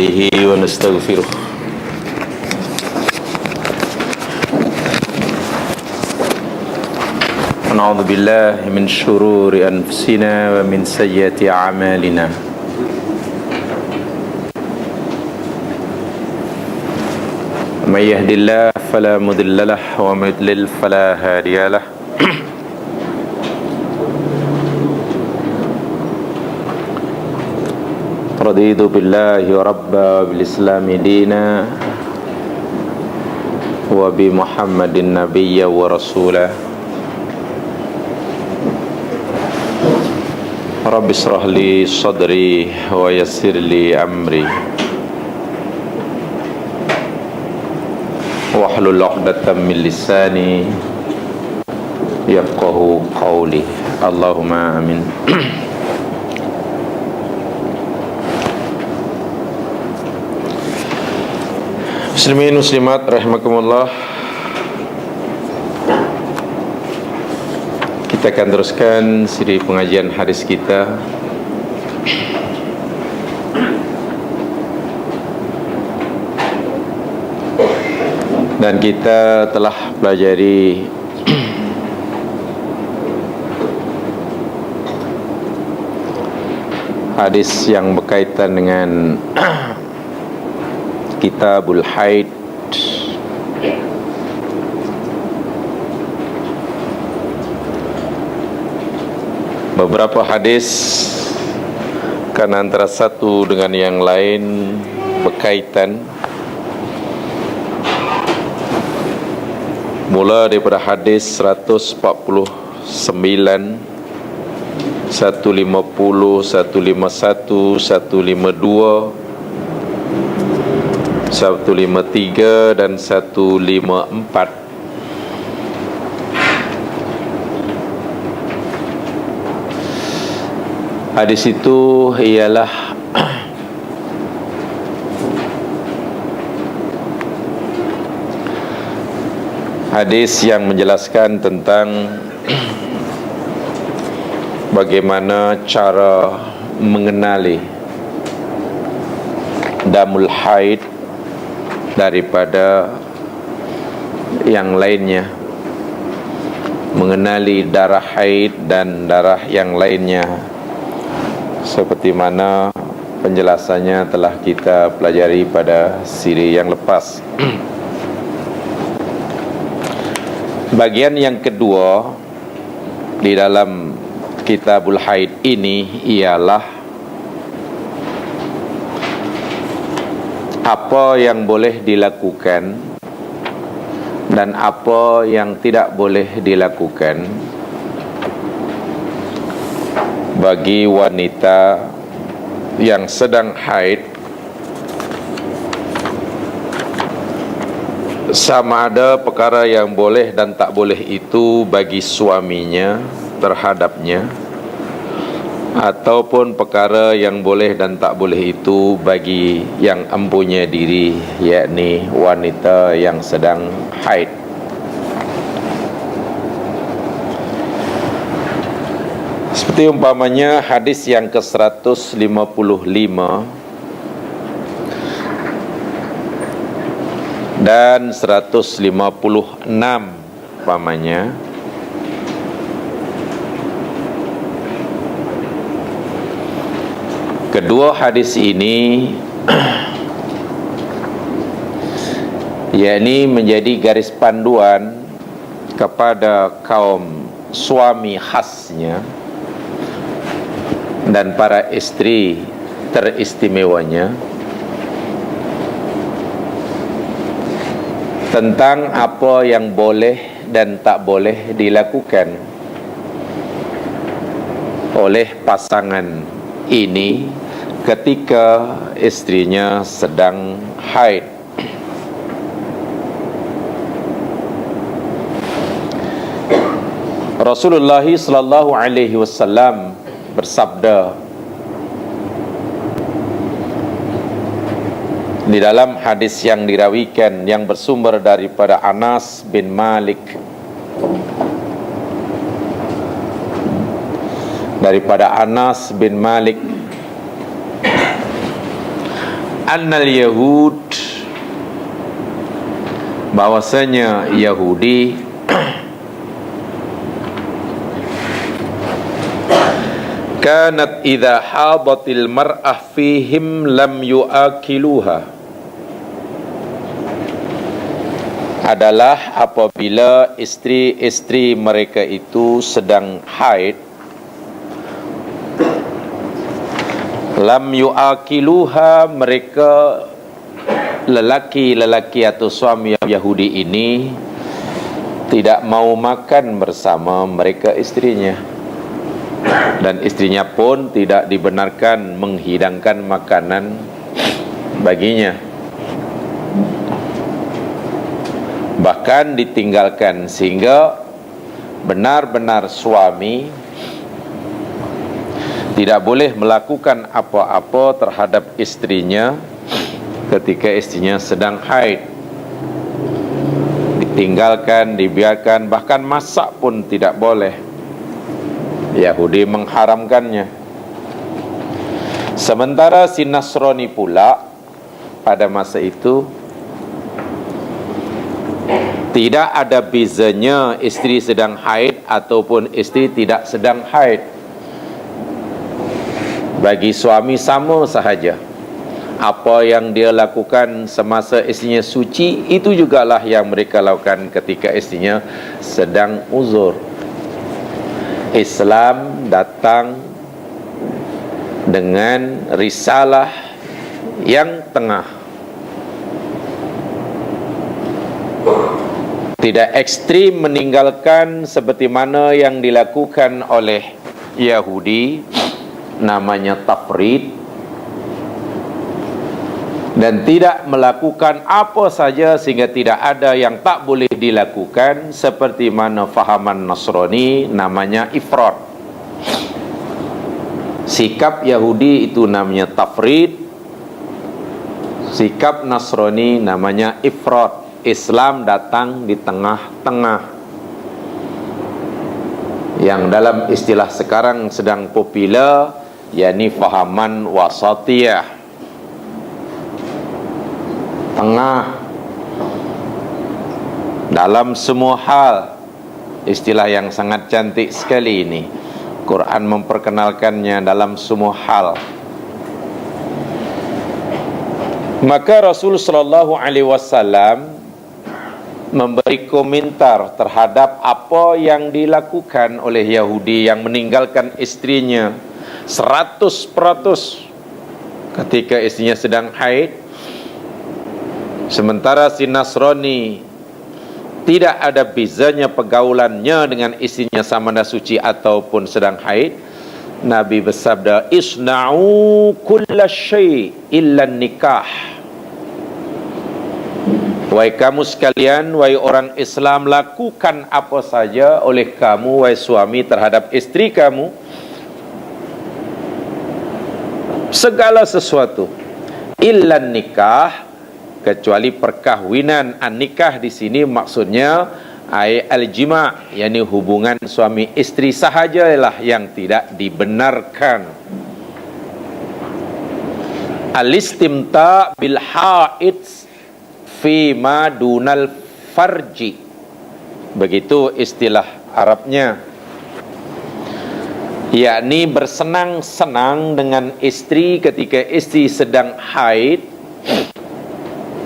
ونستغفره ونعوذ بالله من شرور أنفسنا ومن سيئات أعمالنا من يهد الله فلا مضل له ومن يضلل فلا هادي له رضيت بالله ربا وبالإسلام دينا وبمحمد نبيا ورسولا رب اشرح لي صدري ويسر لي أمري واحلل عقدة من لساني يفقهوا قولي اللهم آمين. Muslimin muslimat rahimakumullah, kita akan teruskan siri pengajian hadis kita. Dan kita telah pelajari hadis yang berkaitan dengan Kitabul Haid. Beberapa hadis karena antara satu dengan yang lain berkaitan. Mula daripada hadis 149, 150, 151, 152, 153 dan 154. Hadis itu ialah hadis yang menjelaskan tentang bagaimana cara mengenali damul haid daripada yang lainnya, mengenali darah haid dan darah yang lainnya, seperti mana penjelasannya telah kita pelajari pada siri yang lepas. Bagian yang kedua di dalam Kitabul Haid ini ialah apa yang boleh dilakukan dan apa yang tidak boleh dilakukan bagi wanita yang sedang haid, sama ada perkara yang boleh dan tak boleh itu bagi suaminya terhadapnya, ataupun perkara yang boleh dan tak boleh itu bagi yang empunya diri, yakni wanita yang sedang haid. Seperti umpamanya hadis yang ke-155 dan 156 umpamanya. Kedua hadis ini yakni menjadi garis panduan kepada kaum suami khasnya dan para istri teristimewanya tentang apa yang boleh dan tak boleh dilakukan oleh pasangan ini ketika istrinya sedang haid. Rasulullah sallallahu alaihi wasallam bersabda di dalam hadis yang dirawikan yang bersumber daripada Anas bin Malik, annal yahud, bahwasanya Yahudi kanat idza hadatil mar'ah fihim lam yuakiluha, adalah apabila istri-istri mereka itu sedang haid, lam yuakiluha, mereka lelaki-lelaki atau suami Yahudi ini tidak mau makan bersama mereka istrinya, dan istrinya pun tidak dibenarkan menghidangkan makanan baginya, bahkan ditinggalkan, sehingga benar-benar suami tidak boleh melakukan apa-apa terhadap istrinya ketika istrinya sedang haid. Ditinggalkan, dibiarkan, bahkan masak pun tidak boleh. Yahudi mengharamkannya. Sementara si Nasrani pula pada masa itu tidak ada bezanya istri sedang haid ataupun istri tidak sedang haid. Bagi suami sama sahaja. Apa yang dia lakukan semasa istrinya suci, itu jugalah yang mereka lakukan ketika istrinya sedang uzur. Islam datang dengan risalah yang tengah, tidak ekstrim meninggalkan seperti mana yang dilakukan oleh Yahudi, namanya tafrid, dan tidak melakukan apa saja sehingga tidak ada yang tak boleh dilakukan, seperti mana fahaman Nasrani namanya ifrat. Sikap Yahudi itu namanya tafrid, sikap Nasrani namanya ifrat. Islam datang di tengah-tengah, yang dalam istilah sekarang sedang popular, yakni fahaman wasatiyah, tengah dalam semua hal. Istilah yang sangat cantik sekali ini. Quran memperkenalkannya dalam semua hal. Maka Rasul sallallahu alaihi wasallam memberi komentar terhadap apa yang dilakukan oleh Yahudi yang meninggalkan istrinya 100% ketika istrinya sedang haid, sementara si Nasrani tidak ada bezanya pergaulannya dengan istrinya sama ada suci ataupun sedang haid. Nabi bersabda, isna'u kulla syai' illa nikah. Wahai kamu sekalian, wahai orang Islam, lakukan apa saja oleh kamu, wahai suami, terhadap istri kamu, segala sesuatu, illa nikah, kecuali perkahwinan. An-nikah di sini maksudnya al-jima', yakni hubungan suami istri sahajalah yang tidak dibenarkan. Al-istimta' bil haid fima dunal farji, begitu istilah Arabnya, yakni bersenang-senang dengan istri ketika istri sedang haid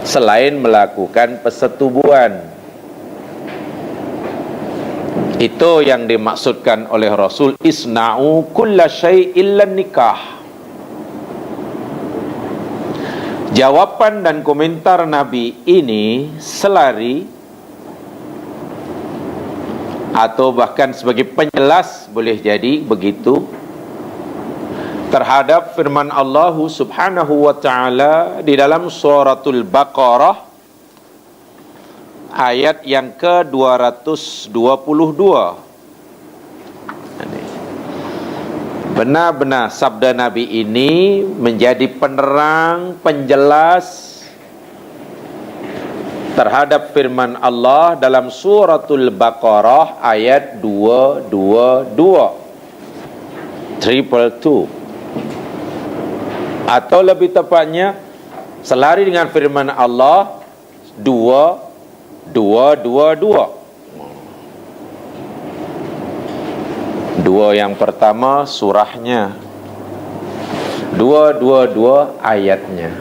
selain melakukan persetubuhan. Itu yang dimaksudkan oleh Rasul, isna'u kulla syai' illa nikah. Jawaban dan komentar Nabi ini selari atau bahkan sebagai penjelas, boleh jadi begitu, terhadap firman Allah Subhanahu wa ta'ala di dalam suratul Baqarah ayat yang ke-222. Benar-benar sabda Nabi ini menjadi penerang, penjelas terhadap firman Allah dalam suratul Baqarah ayat 222, atau lebih tepatnya selari dengan firman Allah, dua. Dua yang pertama surahnya, dua ayatnya.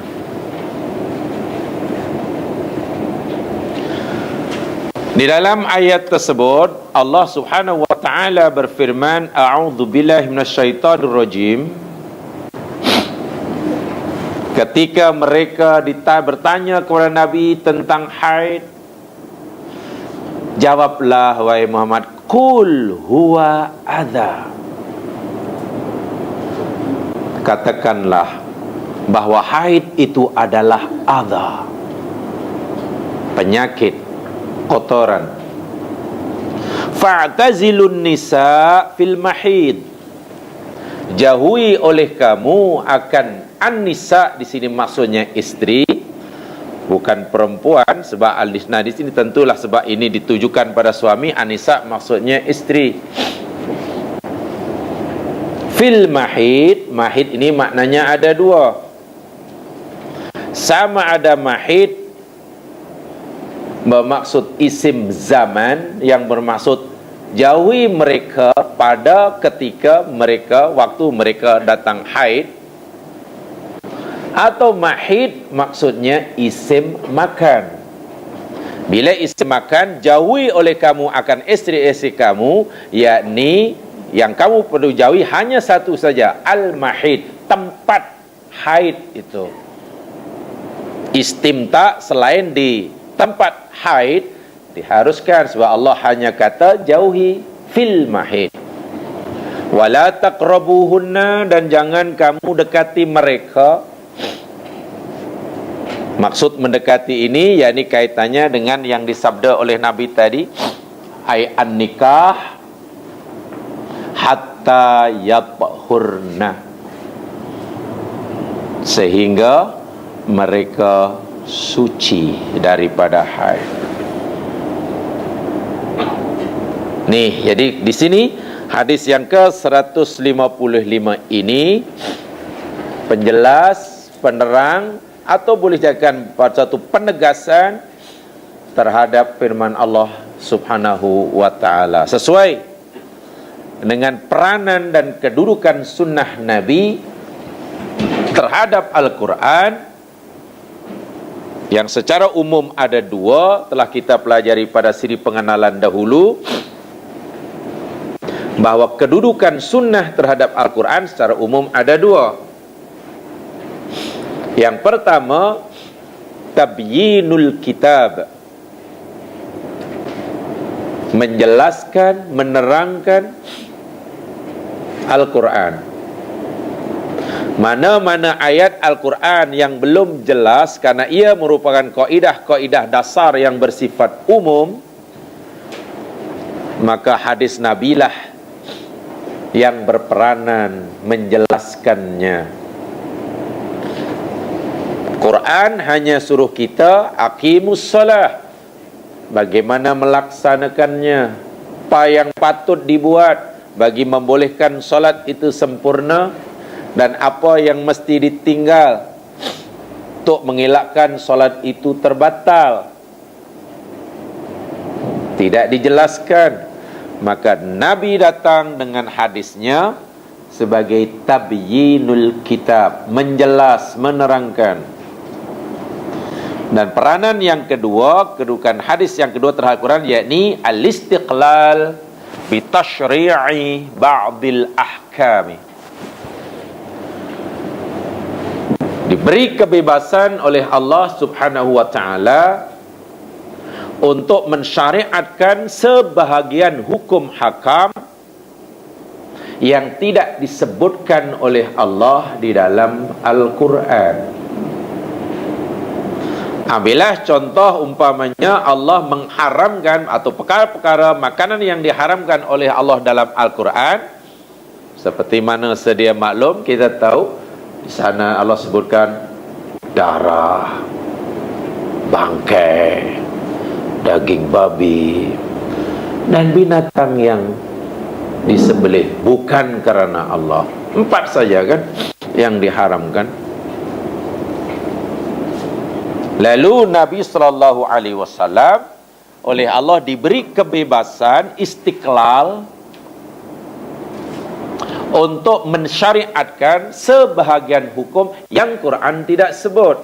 Di dalam ayat tersebut Allah Subhanahu wa taala berfirman, a'udzu billahi minasyaitonir rajim. Ketika mereka bertanya kepada Nabi tentang haid, jawablah wahai Muhammad, qul huwa adza. Katakanlah bahwa haid itu adalah adza, penyakit, kotoran. Fa'tazilun nisa fil mahid. Jauhi oleh kamu akan an-nisa, di sini maksudnya istri, bukan perempuan, sebab al-nisna di sini tentulah sebab ini ditujukan pada suami. An-nisa maksudnya istri. Fil mahid, mahid ini maknanya ada dua. Sama ada mahid bermaksud isim zaman, yang bermaksud jauhi mereka pada ketika mereka, waktu mereka datang haid. Atau mahid maksudnya isim makan. Bila isim makan, jauhi oleh kamu akan istri-istri kamu, yakni yang kamu perlu jauhi hanya satu saja, al-mahid, tempat haid itu. Istimta selain di tempat haid diharuskan, sebab Allah hanya kata jauhi fil mahid. Wala taqrabuhunna, dan jangan kamu dekati mereka. Maksud mendekati ini yakni kaitannya dengan yang disabda oleh Nabi tadi, ai an-nikah hatta yathurna, sehingga mereka suci daripada haid. Nih, jadi di sini hadis yang ke-155 ini penjelas, penerang, atau boleh jadikan satu penegasan terhadap firman Allah Subhanahu wa taala, sesuai dengan peranan dan kedudukan sunnah Nabi terhadap Al-Quran, yang secara umum ada dua, telah kita pelajari pada siri pengenalan dahulu, bahwa kedudukan sunnah terhadap Al-Quran secara umum ada dua. Yang pertama, tabyinul kitab, menjelaskan, menerangkan Al-Quran. Mana-mana ayat Al-Quran yang belum jelas, karena ia merupakan kaidah-kaidah dasar yang bersifat umum, maka hadis Nabilah yang berperanan menjelaskannya. Quran hanya suruh kita aqimus salah, bagaimana melaksanakannya, apa yang patut dibuat bagi membolehkan solat itu sempurna, dan apa yang mesti ditinggal untuk mengelakkan solat itu terbatal. Tidak dijelaskan, maka Nabi datang dengan hadisnya sebagai tabyinul kitab, menjelas, menerangkan. Dan peranan yang kedua, kedudukan hadis yang kedua terhadap Quran, yakni al-istiqlal bi tashri'i ba'dil ahkami. Diberi kebebasan oleh Allah Subhanahu wa taala untuk mensyariatkan sebahagian hukum hakam yang tidak disebutkan oleh Allah di dalam Al-Quran. Ambillah contoh, umpamanya Allah mengharamkan atau perkara-perkara makanan yang diharamkan oleh Allah dalam Al-Quran. Seperti mana sedia maklum, kita tahu di sana Allah sebutkan darah, bangkai, daging babi, dan binatang yang disembelih bukan karena Allah. 4 saja kan yang diharamkan. Lalu Nabi SAW oleh Allah diberi kebebasan istiqlal untuk mensyariatkan sebahagian hukum yang Quran tidak sebut.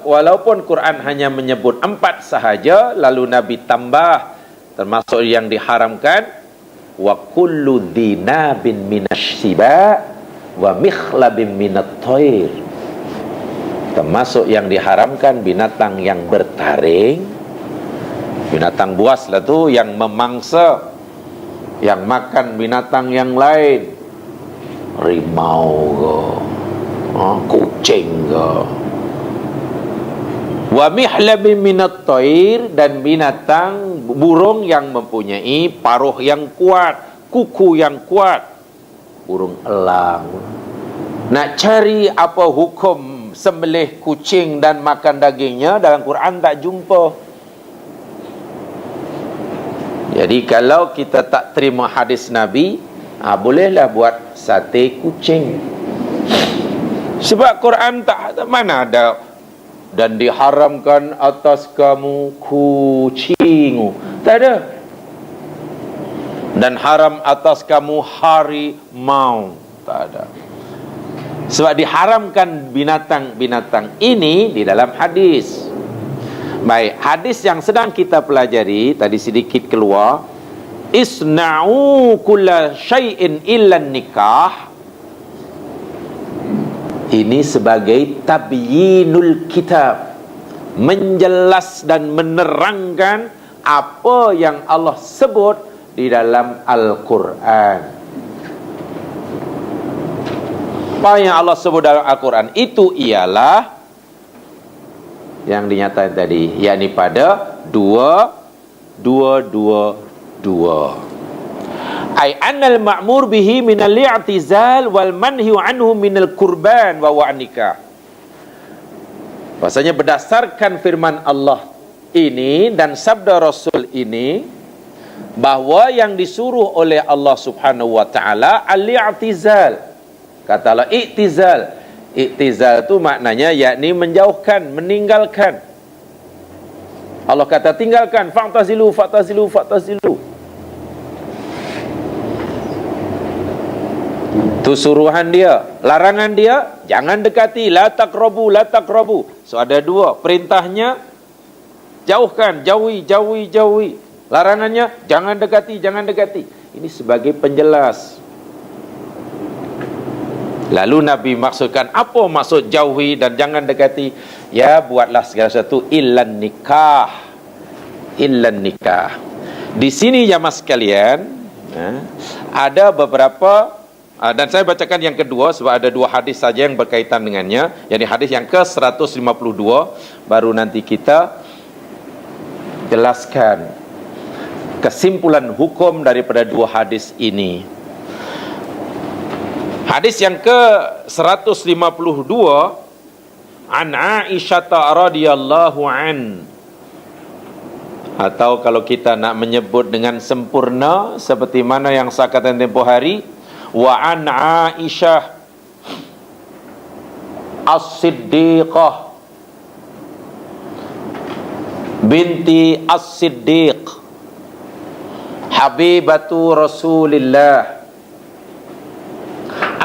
Walaupun Quran hanya menyebut 4 sahaja, lalu Nabi tambah termasuk yang diharamkan, wa kullu dhinabin minasyiba wa mikhlabin minat thair. Termasuk yang diharamkan binatang yang bertaring, binatang buas lah tu, yang memangsa, yang makan binatang yang lain, rimau ke, kucing ke. Wa mihlabin minat thair, dan binatang burung yang mempunyai paruh yang kuat, kuku yang kuat, burung elang. Nak cari apa hukum sembelih kucing dan makan dagingnya dalam Quran tak jumpa. Jadi kalau kita tak terima hadis Nabi, bolehlah buat sate kucing. Sebab Quran tak, mana ada dan diharamkan atas kamu kucing, tak ada. Dan haram atas kamu harimau, tak ada. Sebab diharamkan binatang-binatang ini di dalam hadis. Baik, hadis yang sedang kita pelajari tadi sedikit keluar, isna'u kulla syai'in illa nikah. Ini sebagai tabyinul kitab, menjelas dan menerangkan apa yang Allah sebut di dalam Al-Quran. Apa yang Allah sebut dalam Al-Quran itu ialah yang dinyatakan tadi, yakni pada 2 ai annal ma'mur bihi minal i'tizal wal manhiu anhu minal kurban wa nikah. Bahasanya berdasarkan firman Allah ini dan sabda Rasul ini, bahawa yang disuruh oleh Allah Subhanahu wa taala al-i'tizal. Katalah i'tizal. I'tizal tu maknanya yakni menjauhkan, meninggalkan. Allah kata tinggalkan, fa'tazilu. Itu suruhan dia. Larangan dia, jangan dekati, la taqrabu. So ada 2, perintahnya jauhkan, jauhi. Larangannya jangan dekati. Ini sebagai penjelas. Lalu Nabi maksudkan, apa maksud jauhi dan jangan dekati? Ya, buatlah segala sesuatu illan nikah. Di sini jamaah sekalian, ada beberapa, dan saya bacakan yang kedua sebab ada 2 hadis saja yang berkaitan dengannya. Jadi hadis yang ke-152 baru nanti kita jelaskan kesimpulan hukum daripada 2 hadis ini. Hadis yang ke-152, an Aisyah radhiyallahu an, atau kalau kita nak menyebut dengan sempurna seperti mana yang saya katakan tempoh hari, wa an Aisyah as-Siddiqah binti as-Siddiq habibatu Rasulillah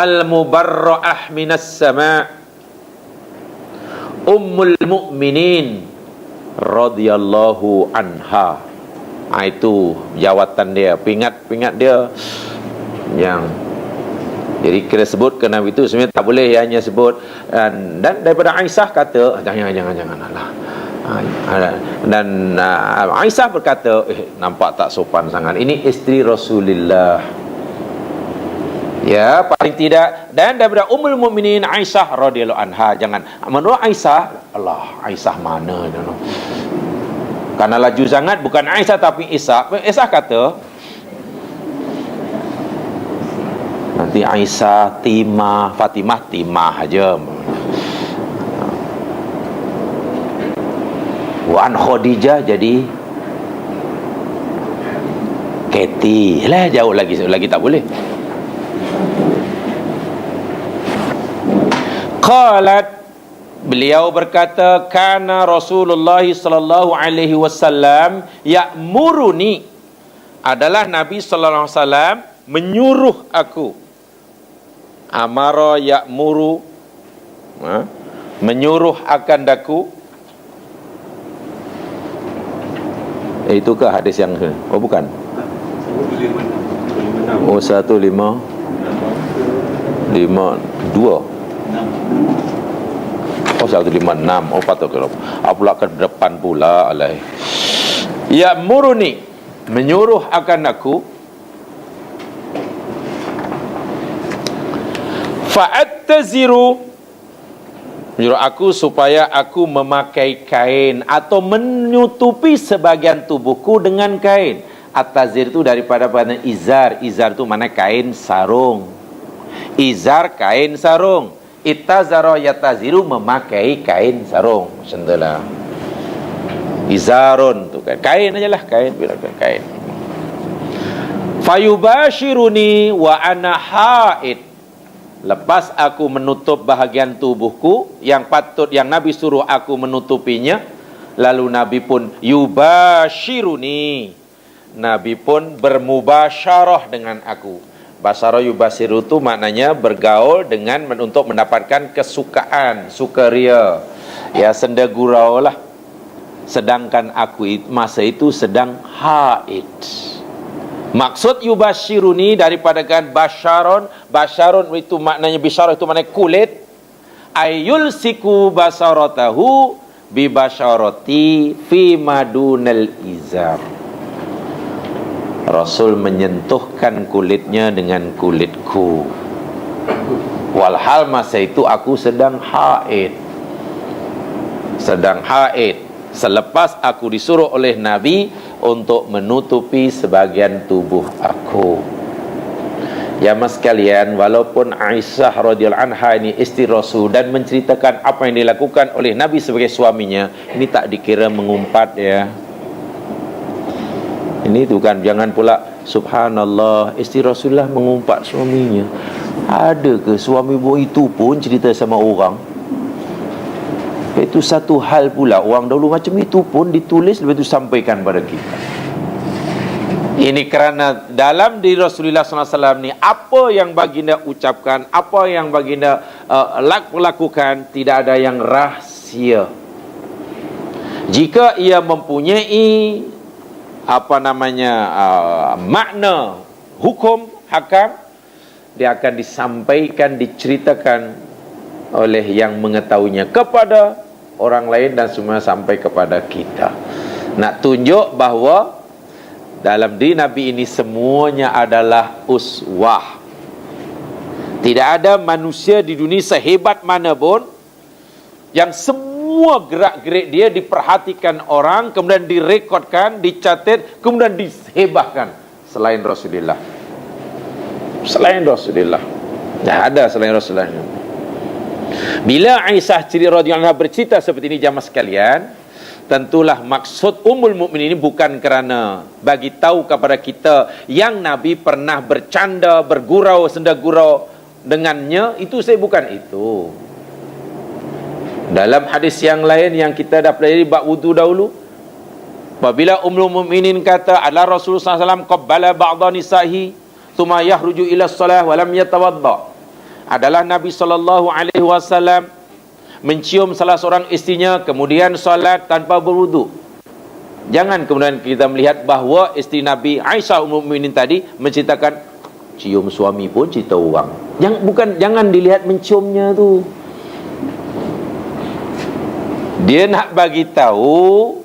al-mubarra'ah minas sama' ummul mu'minin radhiyallahu anha. Itu jawatan dia, pingat dia yang jadi kita sebut ke Nabi itu sebenarnya tak boleh hanya sebut. Dan daripada Aisyah kata janganlah. Dan Aisyah berkata, nampak tak sopan sangat, ini isteri Rasulullah. Ya, paling tidak. Dan daripada Ummul Mukminin Aisyah radhiyallahu anha, jangan menurut Aisyah, Aisyah mana dia? Karena laju sangat, bukan Aisyah tapi Aisyah kata nanti Aisyah, Fatimah aja. Wan Khadijah jadi Katie lah, jauh lagi tak boleh. Qalat, Beliau berkata, kana Rasulullah sallallahu alaihi wasallam ya'muruni, adalah Nabi sallallahu alaihi wasallam menyuruh aku. Amara ya'muru, menyuruh akan daku. Itu ke hadis yang oh bukan? Oh 1552. Oh 156. Oh patut kalau pula ke depan pula alai. Ya muruni, menyuruh akan aku. Fa'attaziru, menyuruh aku supaya aku memakai kain atau menutupi sebagian tubuhku dengan kain. At-tazir itu daripada pada izar. Izar itu mana kain sarung. Izar kain sarung. Ittazara yataziru, memakai kain sarung. Macamlah. Izarun tu kan. Kain ajalah, kain bilang kain. Fayubashiruni wa ana haid. Lepas aku menutup bahagian tubuhku yang patut, yang Nabi suruh aku menutupinya, lalu Nabi pun yubashiruni, Nabi pun bermubasyarah dengan aku. Basyarah yubashiru itu maknanya bergaul dengan untuk mendapatkan kesukaan, sukaria, ya senda gurau lah. Sedangkan aku masa itu sedang haid. Maksud yubashiruni daripada kan basyaron. Basyaron itu maknanya, bisyarah itu maknanya kulit. Ayul siku basaratahu bi basyarati fi madunal izar. Rasul menyentuhkan kulitnya dengan kulitku, walhal masa itu aku sedang haid. Selepas aku disuruh oleh Nabi untuk menutupi sebagian tubuh aku. Ya mas sekalian, walaupun Aisyah radhiyallahu anha ini istri Rasul dan menceritakan apa yang dilakukan oleh Nabi sebagai suaminya, ini tak dikira mengumpat ya. Ini bukan, jangan pula subhanallah istri Rasulullah mengumpat suaminya. Ada ke suami itu pun cerita sama orang? Itu satu hal pula. Orang dahulu macam itu pun ditulis, lepas itu sampaikan pada kita. Ini kerana dalam diri Rasulullah SAW ni, apa yang baginda ucapkan, apa yang baginda lakukan, tidak ada yang rahsia. Jika ia mempunyai makna hukum, hakam, dia akan disampaikan, diceritakan oleh yang mengetahuinya kepada orang lain dan semua sampai kepada kita. Nak tunjuk bahawa dalam diri Nabi ini semuanya adalah uswah. Tidak ada manusia di dunia sehebat mana pun yang semua gerak-gerik dia diperhatikan orang, kemudian direkodkan, dicatat, kemudian dihebahkan selain Rasulullah. Selain Rasulullah, tidak ada selain Rasulullah. Bila Aisyah radhiyallahu anha bercerita seperti ini jamaah sekalian, tentulah maksud Ummul Mukminin ini bukan kerana bagi tahu kepada kita yang Nabi pernah bercanda, bergurau, senda gurau dengannya, itu saya bukan itu. Dalam hadis yang lain yang kita dah pelajari bab wudu dahulu, apabila Ummul Mukminin kata ala Rasulullah SAW qabbala ba'dha nisahi thumma yahruju ila shalah wa lam yatawadda, adalah Nabi SAW mencium salah seorang istrinya kemudian solat tanpa berwudu. Jangan kemudian kita melihat bahawa isteri Nabi Aisyah Ummul Mukminin tadi menceritakan cium suami pun cerita orang. Jangan dilihat menciumnya tu. Dia nak bagi tahu,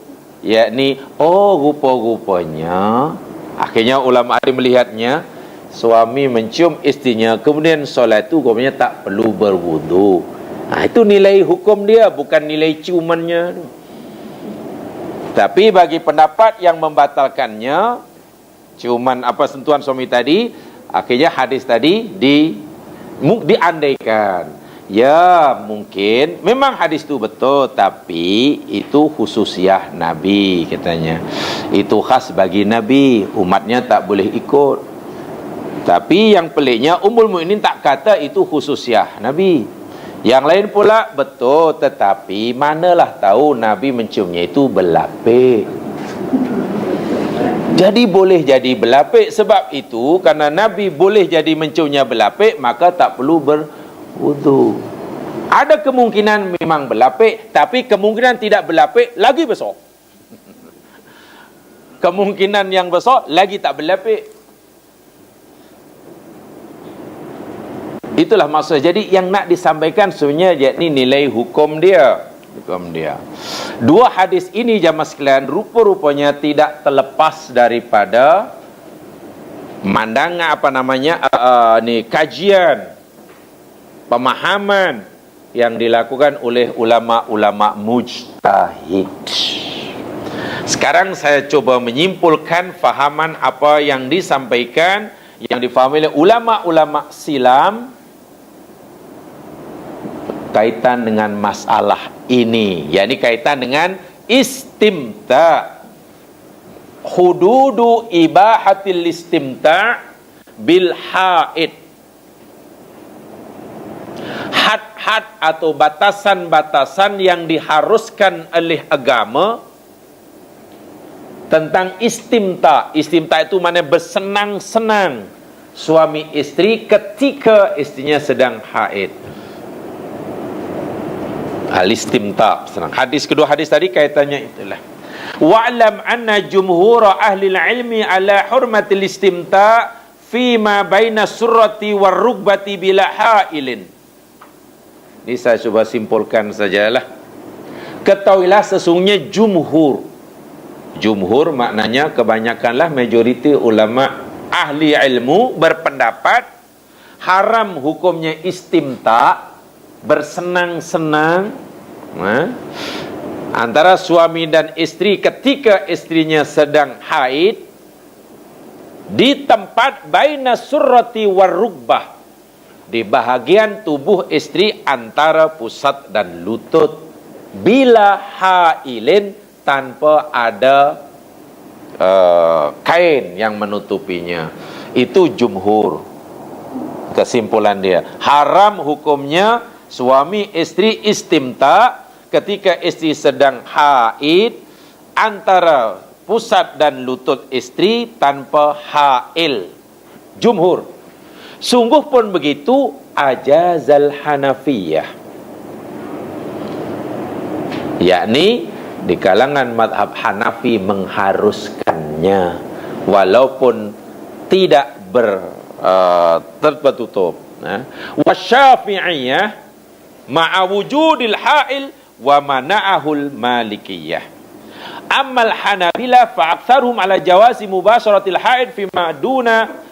yakni rupa-rupanya, akhirnya ulama ada melihatnya suami mencium istrinya kemudian solat tu rupanya tak perlu berwudu. Itu nilai hukum dia, bukan nilai ciumannya. Tapi bagi pendapat yang membatalkannya, ciuman sentuhan suami tadi, akhirnya hadis tadi diandaikan. Ya mungkin memang hadis itu betul, tapi itu khususiah Nabi katanya. Itu khas bagi Nabi, umatnya tak boleh ikut. Tapi yang peliknya Ummul Mukminin tak kata itu khususiah Nabi. Yang lain pula betul, tetapi manalah tahu Nabi menciumnya itu berlapik. Jadi boleh jadi berlapik. Sebab itu karena Nabi boleh jadi menciumnya berlapik, maka tak perlu berwudu. Ada kemungkinan memang berlapik, tapi kemungkinan tidak berlapik lagi besar. Kemungkinan yang besar lagi tak berlapik. Itulah maksud. Jadi yang nak disampaikan sebenarnya yakni nilai hukum dia. Dua hadis ini jamaah sekalian rupa-rupanya tidak terlepas daripada kajian, pemahaman yang dilakukan oleh ulama-ulama mujtahid. Sekarang saya coba menyimpulkan fahaman apa yang disampaikan, yang difahami oleh ulama-ulama silam kaitan dengan masalah ini, yakni kaitan dengan istimta. Hududu ibahatil istimta bil haid. Had-had atau batasan-batasan yang diharuskan oleh agama tentang istimta. Istimta itu mana bersenang-senang suami istri ketika istrinya sedang haid. Al-istimta, senang. Hadis kedua hadis tadi kaitannya itulah. Wa'lam anna jumhur ahli ilmi ala hurmatil istimta fima baina surrati war rugbati bila hailin. Ini saya coba simpulkan sajalah. Ketahuilah sesungguhnya jumhur. Jumhur maknanya kebanyakanlah majoriti ulama ahli ilmu berpendapat haram hukumnya istimta, bersenang-senang antara suami dan istri ketika istrinya sedang haid di tempat baina surrati war rugbah, di bahagian tubuh istri antara pusat dan lutut, bila hailin, tanpa ada kain yang menutupinya. Itu jumhur. Kesimpulan dia, haram hukumnya suami istri istimta ketika istri sedang haid antara pusat dan lutut istri tanpa hail. Jumhur. Sungguh pun begitu ajazal Hanafiyah, yakni di kalangan madhab Hanafi mengharuskannya walaupun tidak tertutup. Wasyafi'iyah ma'a wujudil hail wa mana'ahul malikiyah. Ammal Hanabila fa'aktharuhum ala jawazi mubasharatil haid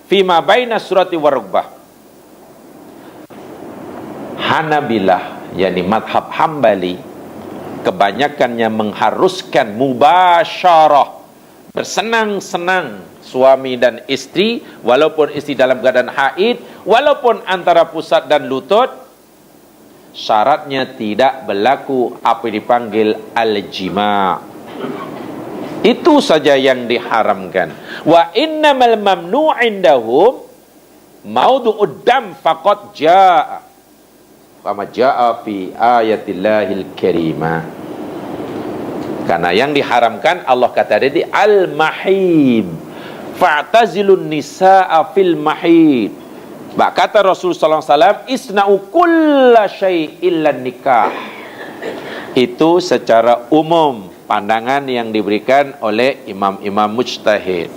fima baina surati wa rugbah. Hanabilah, yakni madhab Hambali, kebanyakannya mengharuskan mubasyarah, bersenang-senang suami dan istri, walaupun istri dalam keadaan haid, walaupun antara pusat dan lutut. Syaratnya tidak berlaku apa dipanggil al-jima'. Itu saja yang diharamkan. Wa innamal mamnu' indahum maudu'ud dam faqad jaa'a. Kama jaa'a fi ayatillahil karimah. Karena yang diharamkan Allah kata tadi al-mahid. Fa'tazilun nisa'a fil mahid. Kata Rasulullah SAW, isna'u kulla syai'in illa nikah. Itu secara umum pandangan yang diberikan oleh imam-imam mujtahid.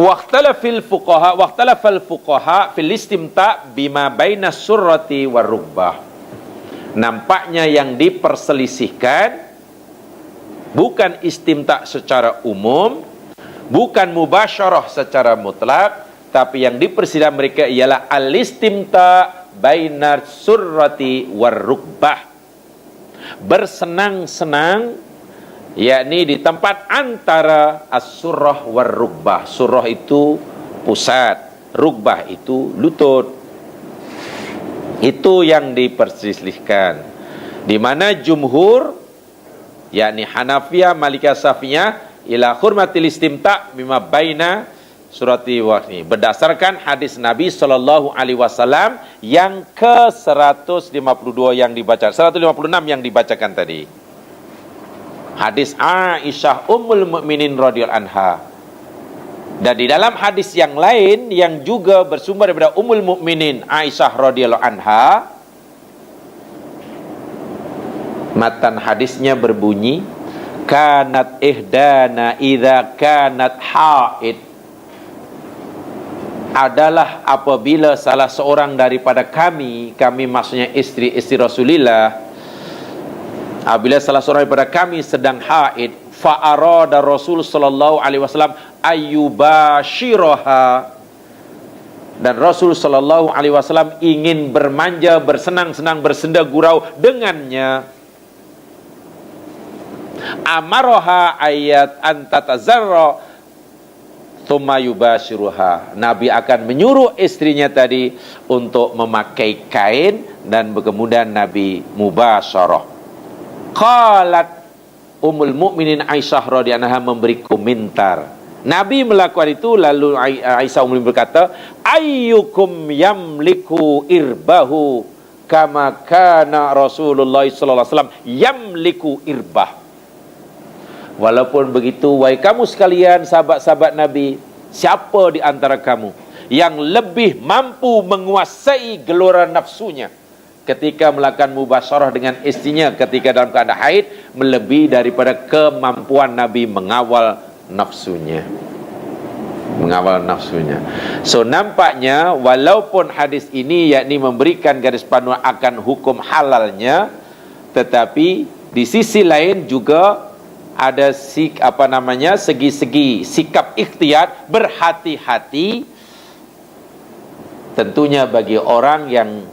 Waqtalafal fuqaha fil istimta bima baina surrati war rugbah. Nampaknya yang diperselisihkan bukan istimta secara umum, bukan mubasyarah secara mutlak, tapi yang dipersidah mereka ialah al-istimta bainar surrati war rugbah. Bersenang-senang, yakni di tempat antara as-surrah war rugbah. Surrah itu pusat, rugbah itu lutut. Itu yang diperselisihkan. Di mana jumhur, yakni Hanafiyah, Malikiyah, Syafi'iyah ila hurmatil istimta bima baina surati wahyi berdasarkan hadis Nabi sallallahu alaihi wasallam yang ke-152 yang dibaca, 156 yang dibacakan tadi. Hadis Aisyah Ummul Mukminin radhiyallahu anha. Dan di dalam hadis yang lain yang juga bersumber daripada Ummul Mukminin Aisyah radhiyallahu anha, matan hadisnya berbunyi, kanat ihdana idza kanat haid, adalah apabila salah seorang daripada kami maksudnya istri-istri Rasulullah, apabila salah seorang daripada kami sedang haid, fa arada Rasul sallallahu alaihi wasallam ayyubashiraha, dan Rasul sallallahu alaihi wasallam ingin bermanja, bersenang-senang, bersenda gurau dengannya, amaroha ayat antatazarra thumma yubashiruha, Nabi akan menyuruh istrinya tadi untuk memakai kain dan kemudian Nabi mubasyarah. Qalat Ummul Mukminin Aisyah radhiyallahu anha memberi komentar. Nabi melakukan itu, lalu Aisyah Ummul Mukminin berkata, ayyukum yamliku irbahu kama kana Rasulullah sallallahu alaihi wasallam yamliku irbah. Walaupun begitu, wahai kamu sekalian, sahabat-sahabat Nabi, siapa di antara kamu yang lebih mampu menguasai gelora nafsunya ketika melakukan mubasyarah dengan istrinya ketika dalam keadaan haid, melebihi daripada kemampuan Nabi mengawal nafsunya. So nampaknya walaupun hadis ini yakni memberikan garis panduan akan hukum halalnya, tetapi di sisi lain juga ada segi-segi sikap ikhtiyat, berhati-hati tentunya bagi orang yang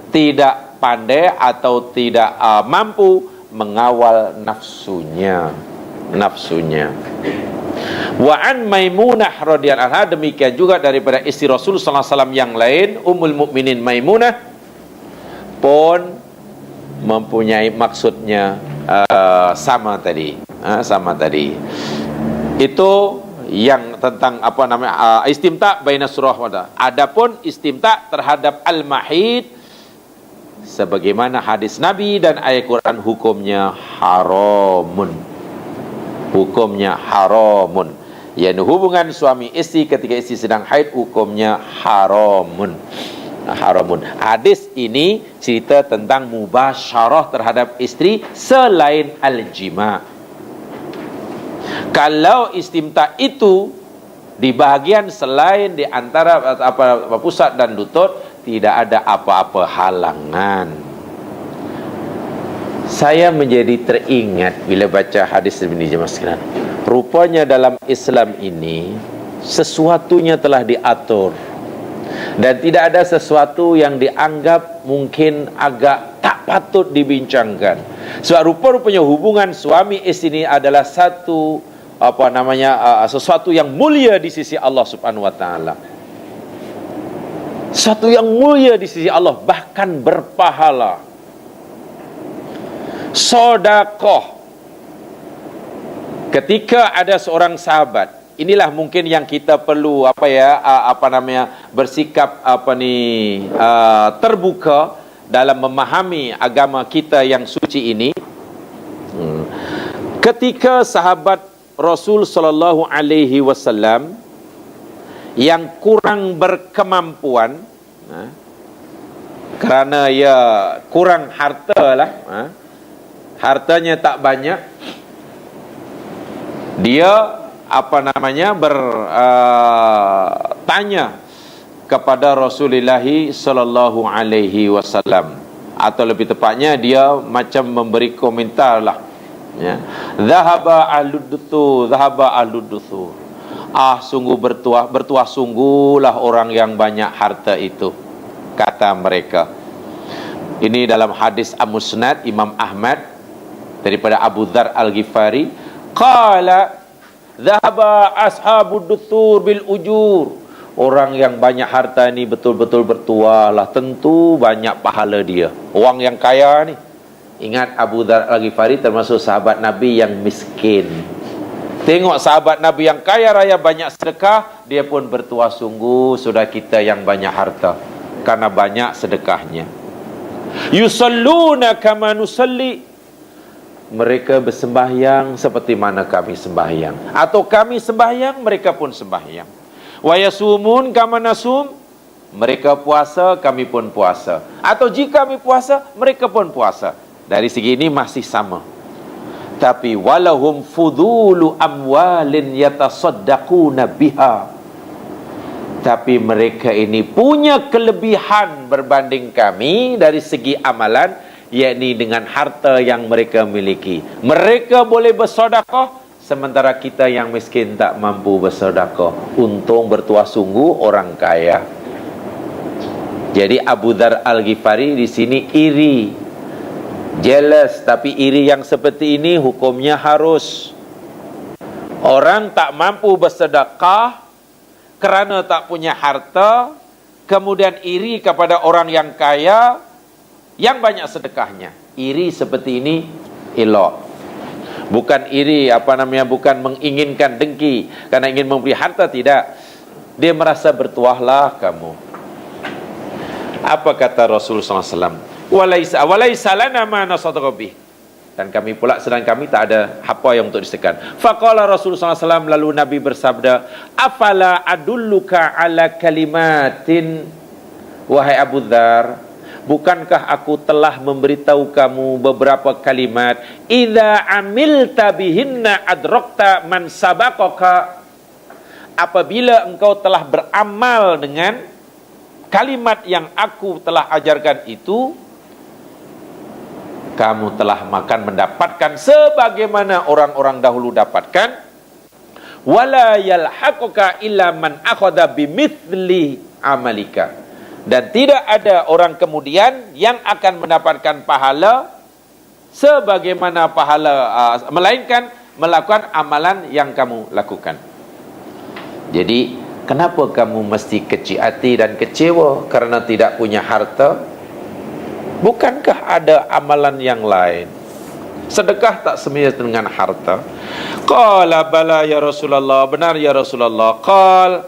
tidak pandai atau tidak mampu mengawal nafsunya. Wa an Maimunah radhiyallahu anha, demikian juga daripada istri Rasul sallallahu alaihi wasallam yang lain, Ummul Mukminin Maimunah pun mempunyai maksudnya sama tadi. Itu yang tentang istimta baina surah wada. Adapun istimta terhadap al-mahid sebagaimana hadis Nabi dan ayat Quran, hukumnya haramun. Yani hubungan suami istri ketika istri sedang haid hukumnya haramun. Hadis ini cerita tentang mubasyarah terhadap istri selain al-jima'. Kalau istimta itu di bahagian selain di antara pusat dan lutut, tidak ada apa-apa halangan. Saya menjadi teringat bila baca hadis ini, jemaah sekalian. Rupanya dalam Islam ini sesuatunya telah diatur dan tidak ada sesuatu yang dianggap mungkin agak tak patut dibincangkan. Sebab rupa-rupanya hubungan suami istri ini adalah sesuatu yang mulia di sisi Allah Subhanahu wa taala. Sesuatu yang mulia di sisi Allah, bahkan berpahala. Sedekah. Ketika ada seorang sahabat, inilah mungkin yang kita perlu bersikap terbuka dalam memahami agama kita yang suci ini. Ketika sahabat Rasul sallallahu alaihi wasallam yang kurang berkemampuan, kerana ia kurang harta hartanya tak banyak, dia bertanya kepada Rasulullah sallallahu alaihi wasallam, atau lebih tepatnya dia macam memberi komentar lah, ya, zahaba ahlud-duthur, sungguh bertuah sungguhlah orang yang banyak harta itu, kata mereka. Ini dalam hadis Musnad Imam Ahmad daripada Abu Dzar Al-Ghifari, qala dhahaba ashabud duthur bil ujur, orang yang banyak harta ni betul-betul bertuah lah, tentu banyak pahala dia. Orang yang kaya ni, ingat Abu Dzar Al-Ghifari termasuk sahabat Nabi yang miskin. Tengok sahabat Nabi yang kaya raya banyak sedekah, dia pun bertuah sungguh sudah kita yang banyak harta karena banyak sedekahnya. Yusalluna kama nusalli, mereka bersembahyang seperti mana kami sembahyang, atau kami sembahyang mereka pun sembahyang. Wa yasumun kama nasum, mereka puasa kami pun puasa, atau jika kami puasa mereka pun puasa. Dari segi ini masih sama. Tapi walahum fudulu amwalin yatasaddaquna biha, tapi mereka ini punya kelebihan berbanding kami dari segi amalan, yakni dengan harta yang mereka miliki. Mereka boleh bersedekah sementara kita yang miskin tak mampu bersedekah. Untung bertuah sungguh orang kaya. Jadi Abu Dzar Al-Ghifari di sini iri, jealous, tapi iri yang seperti ini hukumnya harus. Orang tak mampu bersedekah kerana tak punya harta, kemudian iri kepada orang yang kaya yang banyak sedekahnya. Iri seperti ini elok. Bukan iri bukan menginginkan dengki karena ingin memberi harta, tidak. Dia merasa bertuahlah kamu. Apa kata Rasulullah SAW? Walaisa lana ma nasaddaqa bih, dan kami pula sedang kami tak ada apa yang untuk disedekahkan. Faqala Rasulullah SAW, lalu Nabi bersabda, afala adulluka ala kalimatin, wahai Abu Dzar, bukankah aku telah memberitahu kamu beberapa kalimat, idza amilta bihinna adrakta man sabaqaka, apabila engkau telah beramal dengan kalimat yang aku telah ajarkan itu, kamu telah mendapatkan sebagaimana orang-orang dahulu dapatkan. Wala yalhaquka illa man akhadha bimithli amalika, dan tidak ada orang kemudian yang akan mendapatkan pahala sebagaimana pahala melainkan melakukan amalan yang kamu lakukan. Jadi kenapa kamu mesti kecil hati dan kecewa kerana tidak punya harta? Bukankah ada amalan yang lain? Sedekah tak semestinya dengan harta. Qala bala ya Rasulullah, benar ya Rasulullah. Qal,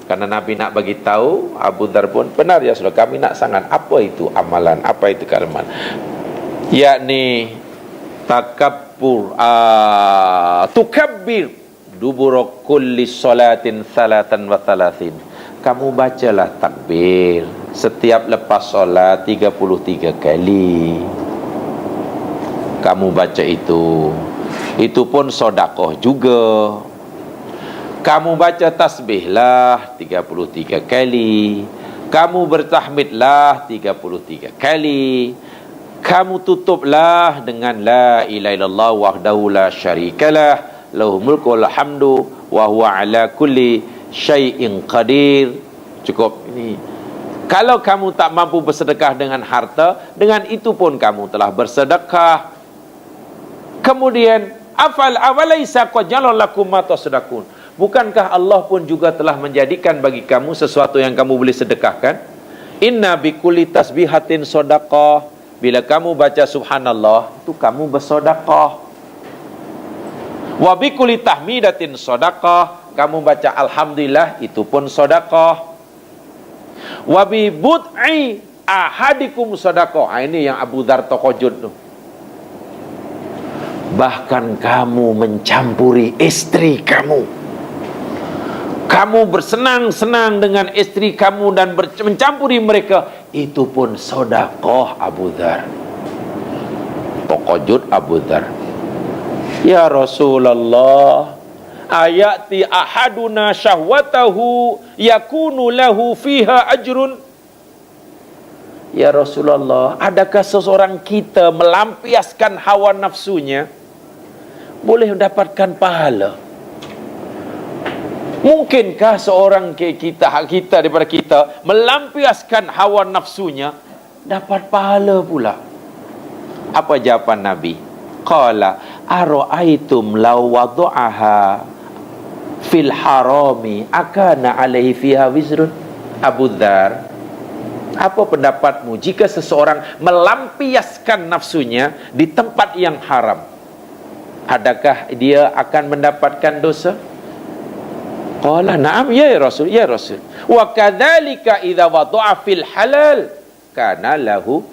karena Nabi nak bagi tahu, Abu Dzar pun benar ya Rasulullah, kami nak sangat. Apa itu amalan? Apa itu kalimat? Yakni takabbur, tukabbir dubura kulli salatin salatan wa thalathin. Kamu bacalah takbir setiap lepas solat 33 kali. Kamu baca itu pun sedekah juga. Kamu baca tasbihlah 33 kali. Kamu bertahmidlah 33 kali. Kamu tutuplah dengan la ilaha illallah wahdahu la syarikalah, lahul mulku wal hamdu wa huwa ala kulli syai'in qadir. Cukup ini. Kalau kamu tak mampu bersedekah dengan harta, dengan itu pun kamu telah bersedekah. Kemudian awalaisa qad ja'alakum ma tasaddaqun, bukankah Allah pun juga telah menjadikan bagi kamu sesuatu yang kamu boleh sedekahkan? Inna bikulli tasbihatin shadaqah, bila kamu baca subhanallah itu kamu bersedekah. Wa bikulli tahmidatin shadaqah, kamu baca alhamdulillah itu pun sedekah. Wa bi bud'i ahadikum shadaqah, ini yang Abu Dzar Taqajud tu. Bahkan kamu mencampuri istri kamu, kamu bersenang-senang dengan istri kamu dan mencampuri mereka, itu pun sedekah Abu Dzar. Taqajud Abu Dzar, ya Rasulullah, ayati ahaduna syahwatahu yakunu lahu fiha ajrun. Ya Rasulullah, adakah seseorang kita melampiaskan hawa nafsunya boleh mendapatkan pahala? Mungkinkah seorang kita daripada kita melampiaskan hawa nafsunya dapat pahala pula? Apa jawaban Nabi? Qala ara'aitum law wada'aha fil harami akana alaihi fiha wizrun. Abu Dzar, apa pendapatmu jika seseorang melampiaskan nafsunya di tempat yang haram? adakah dia akan mendapatkan dosa? Qala na'am ya Rasul, ya Rasul. Wa kadzalika idza wada'a fil halal kana lahu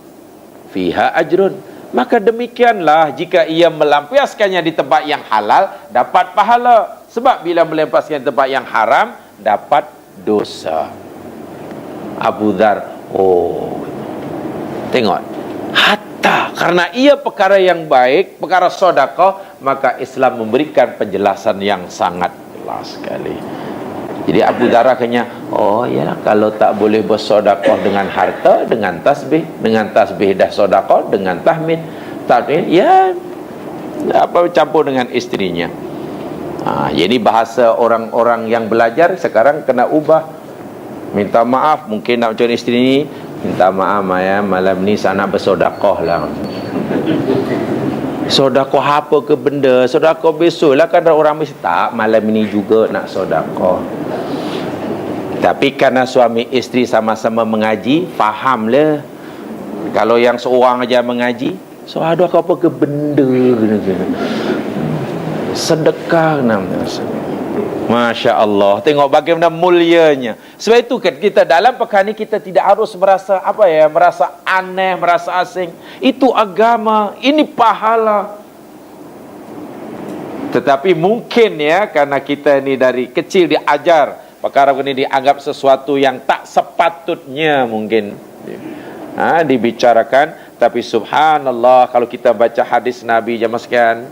fiha ajrun. Maka demikianlah jika ia melampiaskannya di tempat yang halal, dapat pahala. Sebab bila melampiaskan di tempat yang haram, dapat dosa. Abu Dzar, tengok, hatta karena ia perkara yang baik, perkara sedekah, maka Islam memberikan penjelasan yang sangat jelas sekali. Jadi Abu Dzar akhirnya, yalah, kalau tak boleh bersedekah dengan harta, dengan tasbih dah sedekah, dengan tahmid, ya apa campur dengan istrinya. Jadi bahasa orang-orang yang belajar sekarang kena ubah. Minta maaf, mungkin nak macam isteri ni, minta maaf ya, malam ni saya nak bersedekah lah. Sedekah apa ke benda? Sedekah besok lah, kan orang mesti tak, malam ni juga nak sedekah. Tapi kerana suami isteri sama-sama mengaji, fahamlah. Kalau yang seorang aja mengaji, sedekah apa ke benda? Sedekah namanya. Masya Allah, tengok bagaimana mulianya. Sebab itu kita dalam perkara ni kita tidak harus merasa merasa aneh, merasa asing. Itu agama, ini pahala. Tetapi mungkin ya, karena kita ni dari kecil diajar perkara ini dianggap sesuatu yang tak sepatutnya mungkin dibicarakan. Tapi subhanallah, kalau kita baca hadis Nabi jemaah sekalian,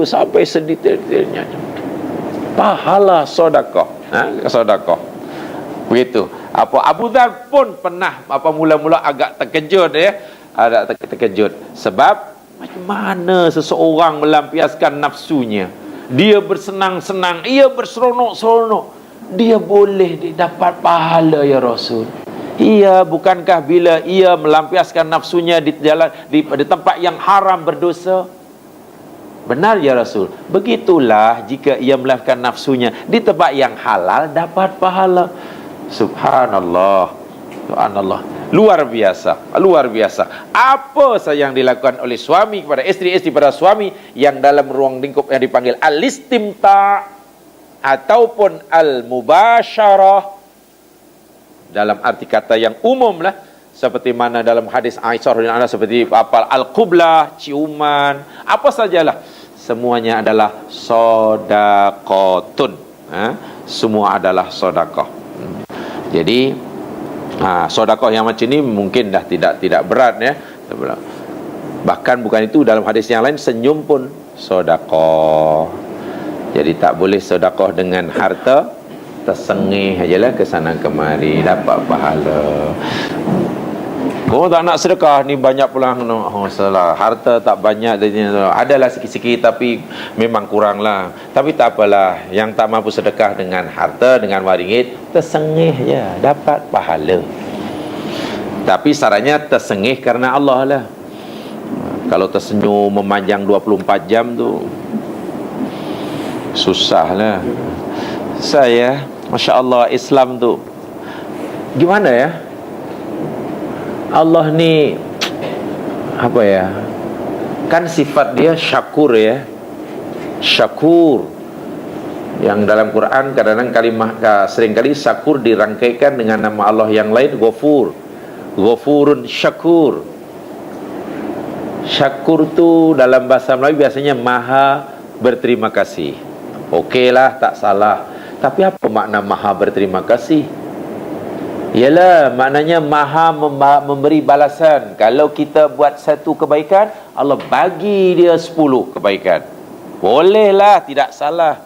sampai sedetail-detailnya. Pahala sedekah, sedekah. Begitu. Abu Dzar pun pernah mula-mula agak terkejut ya. Ada terkejut sebab macam mana seseorang melampiaskan nafsunya. Dia bersenang-senang, ia berseronok-seronok, dia boleh dapat pahala ya Rasul. Iya, bukankah bila ia melampiaskan nafsunya di tempat yang haram berdosa? Benar ya Rasul. Begitulah jika ia melakukan nafsunya di tempat yang halal, dapat pahala. Subhanallah, subhanallah. Luar biasa, luar biasa. Apa saja yang dilakukan oleh suami kepada isteri, isteri pada suami, yang dalam ruang lingkup yang dipanggil al-istimta' ataupun al-mubasyarah, dalam arti kata yang umum lah, seperti mana dalam hadis Aisyah radhiyallahu anha, seperti al-qublah, ciuman, apa sajalah, semuanya adalah sedekahun. Semua adalah sedekah. Jadi sedekah yang macam ni mungkin dah tidak berat ya. Bahkan bukan itu, dalam hadis yang lain senyum pun sedekah. Jadi tak boleh sedekah dengan harta, tersengih ajalah ke sana kemari, dapat pahala. Tak nak sedekah ni banyak pula. Salah, harta tak banyak, adalah sikit-sikit tapi memang kurang lah. Tapi tak apalah, yang tak mampu sedekah dengan harta, dengan RM1, tersengih je, dapat pahala. Tapi syaratnya tersengih kerana Allah lah. Kalau tersenyum memanjang 24 jam tu susah lah. Saya, Masya Allah, Islam tu gimana ya, Allah ni kan sifat dia syakur ya. Syakur, yang dalam Quran kadang-kadang seringkali syakur dirangkaikan dengan nama Allah yang lain, Ghafur, Ghafurun Syakur. Syakur tu dalam bahasa Melayu biasanya maha berterima kasih. Okeylah, tak salah. Tapi apa makna maha berterima kasih? Ialah maknanya maha memberi balasan. Kalau kita buat satu kebaikan, Allah bagi dia 10 kebaikan. Bolehlah, tidak salah.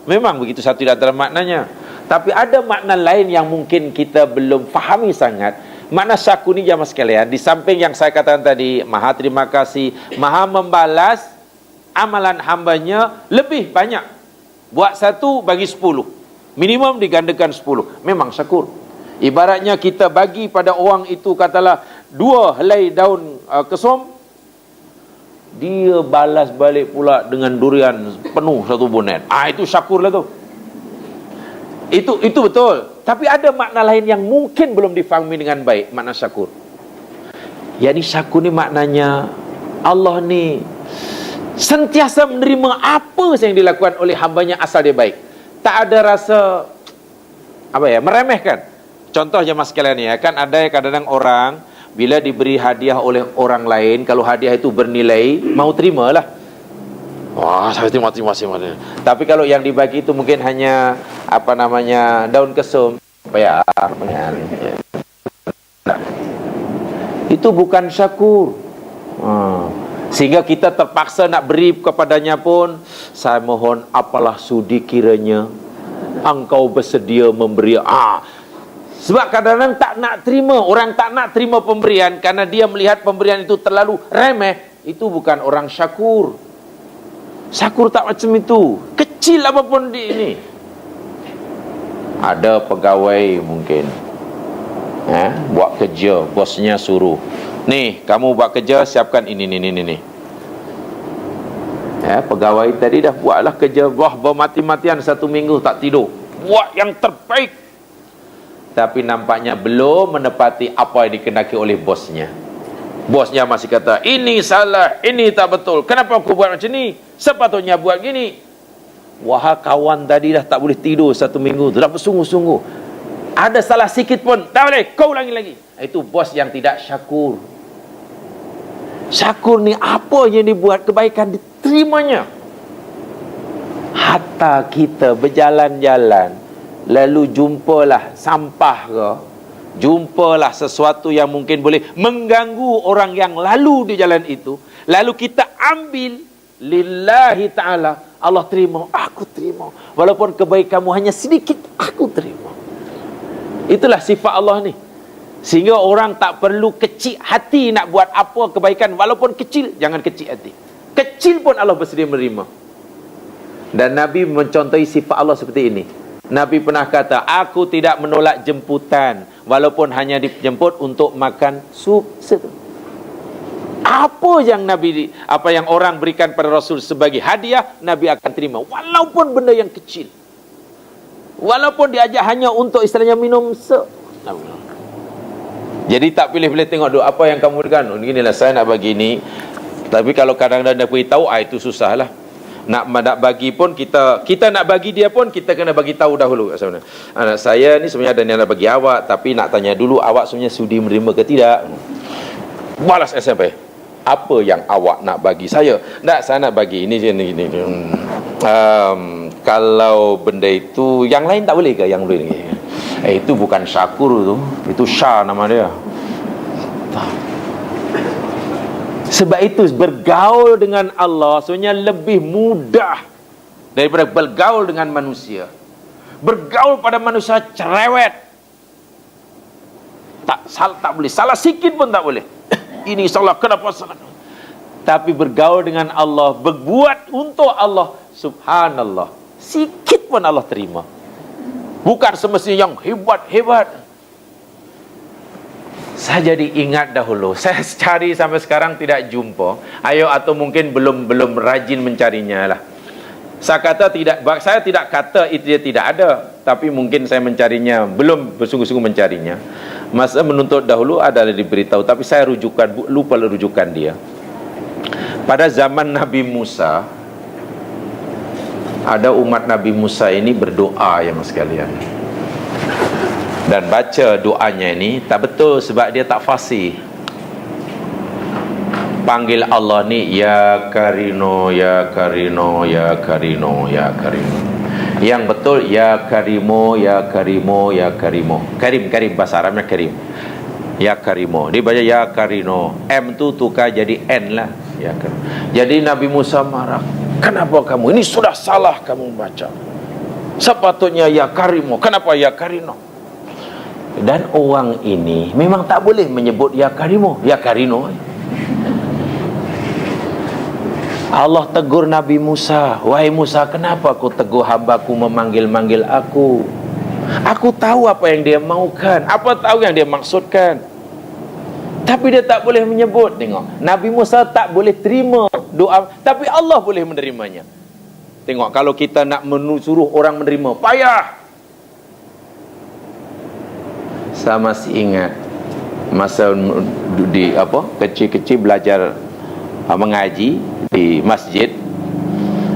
Memang begitu satu di antara maknanya. Tapi ada makna lain yang mungkin kita belum fahami sangat. Makna syakur ni jemaah sekalian, di samping yang saya katakan tadi, maha terima kasih, maha membalas amalan hambanya lebih banyak. Buat satu bagi 10, minimum digandakan 10. Memang syakur. Ibaratnya kita bagi pada orang itu, katalah 2 helai daun kesum, dia balas balik pula dengan durian penuh satu bonet. Itu syakur lah tu. Itu betul. Tapi ada makna lain yang mungkin belum difahami dengan baik, makna syakur. Jadi syakur ni maknanya Allah ni sentiasa menerima apa yang dilakukan oleh hambanya asal dia baik. Tak ada rasa meremehkan. Contoh jemaah sekalian ya, kan ada kadang-kadang orang bila diberi hadiah oleh orang lain, kalau hadiah itu bernilai, mau terimalah. Wah, saya terima. Tapi kalau yang dibagi itu mungkin hanya daun kesum, itu bukan syakur. Sehingga kita terpaksa nak beri kepadanya pun, saya mohon apalah sudi kiranya engkau bersedia memberi. Sebab kadang-kadang tak nak terima, orang tak nak terima pemberian karena dia melihat pemberian itu terlalu remeh. Itu bukan orang syakur. Syakur tak macam itu. Kecil apapun ini. Ada pegawai mungkin buat kerja, bosnya suruh, nih kamu buat kerja, siapkan ini. Pegawai tadi dah buatlah kerja bermati-matian 1 minggu tak tidur, buat yang terbaik, tapi nampaknya belum menepati apa yang dikehendaki oleh bosnya. Bosnya masih kata, ini salah, ini tak betul, kenapa aku buat macam ni, sepatutnya buat gini. Wah, kawan tadi dah tak boleh tidur 1 minggu tu, dah bersungguh-sungguh, ada salah sikit pun tak boleh, kau ulangi lagi. Itu bos yang tidak syakur. Syakur ni apa yang dibuat kebaikan diterimanya. Hatta kita berjalan-jalan, lalu jumpalah sampah ke, jumpalah sesuatu yang mungkin boleh mengganggu orang yang lalu di jalan itu, lalu kita ambil lillahi ta'ala, Allah terima, aku terima, walaupun kebaikanmu hanya sedikit, aku terima. Itulah sifat Allah ni. Sehingga orang tak perlu kecil hati nak buat apa kebaikan, walaupun kecil, jangan kecil hati. Kecil pun Allah bersedia menerima. Dan Nabi mencontohi sifat Allah seperti ini. Nabi pernah kata, aku tidak menolak jemputan, walaupun hanya dijemput untuk makan sup. Apa yang orang berikan pada Rasul sebagai hadiah, Nabi akan terima, walaupun benda yang kecil, walaupun diajak hanya untuk istilahnya minum Jadi tak pilih-pilih tengok apa yang kamu berikan. Beginilah saya nak bagi ni. Tapi kalau kadang-kadang dia beritahu, itu susahlah. Nak bagi pun kita nak bagi dia pun kita kena bagi tahu dahulu sebenarnya. Anak saya ni sebenarnya ada yang nak bagi awak, tapi nak tanya dulu awak sebenarnya sudi menerima ke tidak. Balas SMP. Apa yang awak nak bagi saya? Tak, saya nak bagi ini. Kalau benda itu yang lain tak boleh ke? Yang boleh ni. Itu bukan syakur tu. Itu syah nama dia. Sebab itu bergaul dengan Allah sebenarnya lebih mudah daripada bergaul dengan manusia. Bergaul pada manusia cerewet, tak boleh, salah sikit pun tak boleh. Ini salah, kenapa salah? Tapi bergaul dengan Allah, berbuat untuk Allah, subhanallah, sikit pun Allah terima. Bukan semestinya yang hebat-hebat. Saya jadi ingat dahulu, saya cari sampai sekarang tidak jumpa. Atau mungkin belum rajin mencarinya lah. Saya tidak kata itu dia tidak ada, tapi mungkin saya mencarinya, belum bersungguh-sungguh mencarinya. Masa menuntut dahulu adalah diberitahu, tapi saya lupa rujukan dia. Pada zaman Nabi Musa, ada umat Nabi Musa ini berdoa ya mas sekalian. Dan baca doanya ini tak betul sebab dia tak fasih. Panggil Allah ni ya Karino, ya Karino, ya Karino, ya Karino. Yang betul ya Karimo, ya Karimo, ya Karimo. Karim bahasa Arabnya Karim. Ya Karimo. Dia baca ya Karino. M tu tukar jadi N lah. Ya Karimo. Jadi Nabi Musa marah. Kenapa kamu? Ini sudah salah kamu baca. Sepatutnya ya Karimo. Kenapa ya Karino? Dan orang ini memang tak boleh menyebut ya Karimo, ya Karino. Allah tegur Nabi Musa, wahai Musa, kenapa kau tegur hambaku memanggil-manggil aku? Aku tahu apa yang dia maukan, apa tahu yang dia maksudkan. Tapi dia tak boleh menyebut. Tengok, Nabi Musa tak boleh terima doa, tapi Allah boleh menerimanya. Tengok, kalau kita nak suruh orang menerima, payah. Saya masih ingat masa kecil-kecil belajar mengaji di masjid.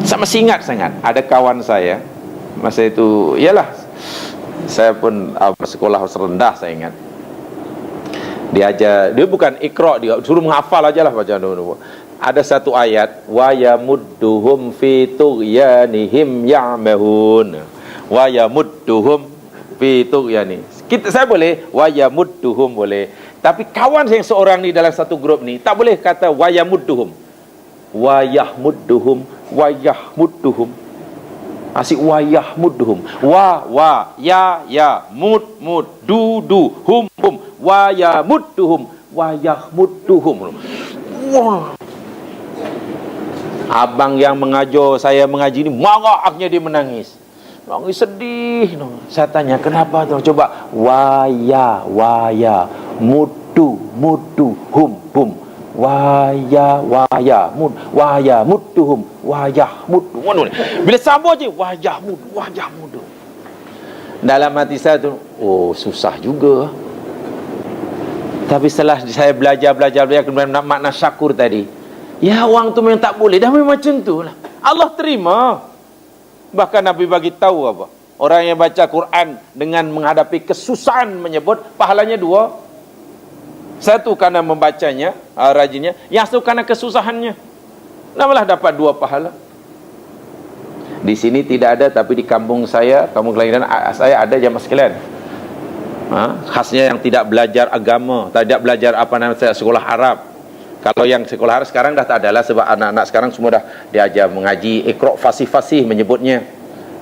Saya masih ingat sangat, ada kawan saya masa itu, ialah saya pun sekolah rendah, saya ingat. Dia bukan ikra, dia suruh menghafal aja lah bacaan dulu. Ada satu ayat, wa yamudduhum fi tughyanihim ya'mahun. Wa yamudduhum fi tughyani. Saya boleh wa yamudduhum boleh. Tapi kawan yang seorang ni dalam satu grup ni tak boleh kata wa yamudduhum. Wa yahmudduhum, wa yahmudduhum. Asyik wa yahmudduhum. Wa ya mud du hum wa yamudduhum wa yahmudduhum. Wah. Abang yang mengajar saya mengaji ni marah, akhirnya dia menangis. Nangis sedih. Saya tanya, kenapa tu? Coba waya muddu hum waya mudduhum wayah muddu. Bila sambung je wayah muddu. Dalam hati saya tu, oh susah juga. Tapi setelah saya belajar kemudian makna syakur tadi, ya orang tu memang tak boleh, dah memang macam tu lah. Allah terima. Bahkan Nabi bagi tahu apa? Orang yang baca Quran dengan menghadapi kesusahan menyebut pahalanya 2. Satu kerana membacanya, rajinnya. Yang satu kerana kesusahannya. Namalah dapat 2 pahala. Di sini tidak ada, tapi di kampung saya, kampung kelahiran saya ada jamaah sekalian. Khasnya yang tidak belajar agama, tidak belajar sekolah Arab. Kalau yang sekolah Arab sekarang dah tak adalah, sebab anak-anak sekarang semua dah diajar mengaji Iqra fasih menyebutnya.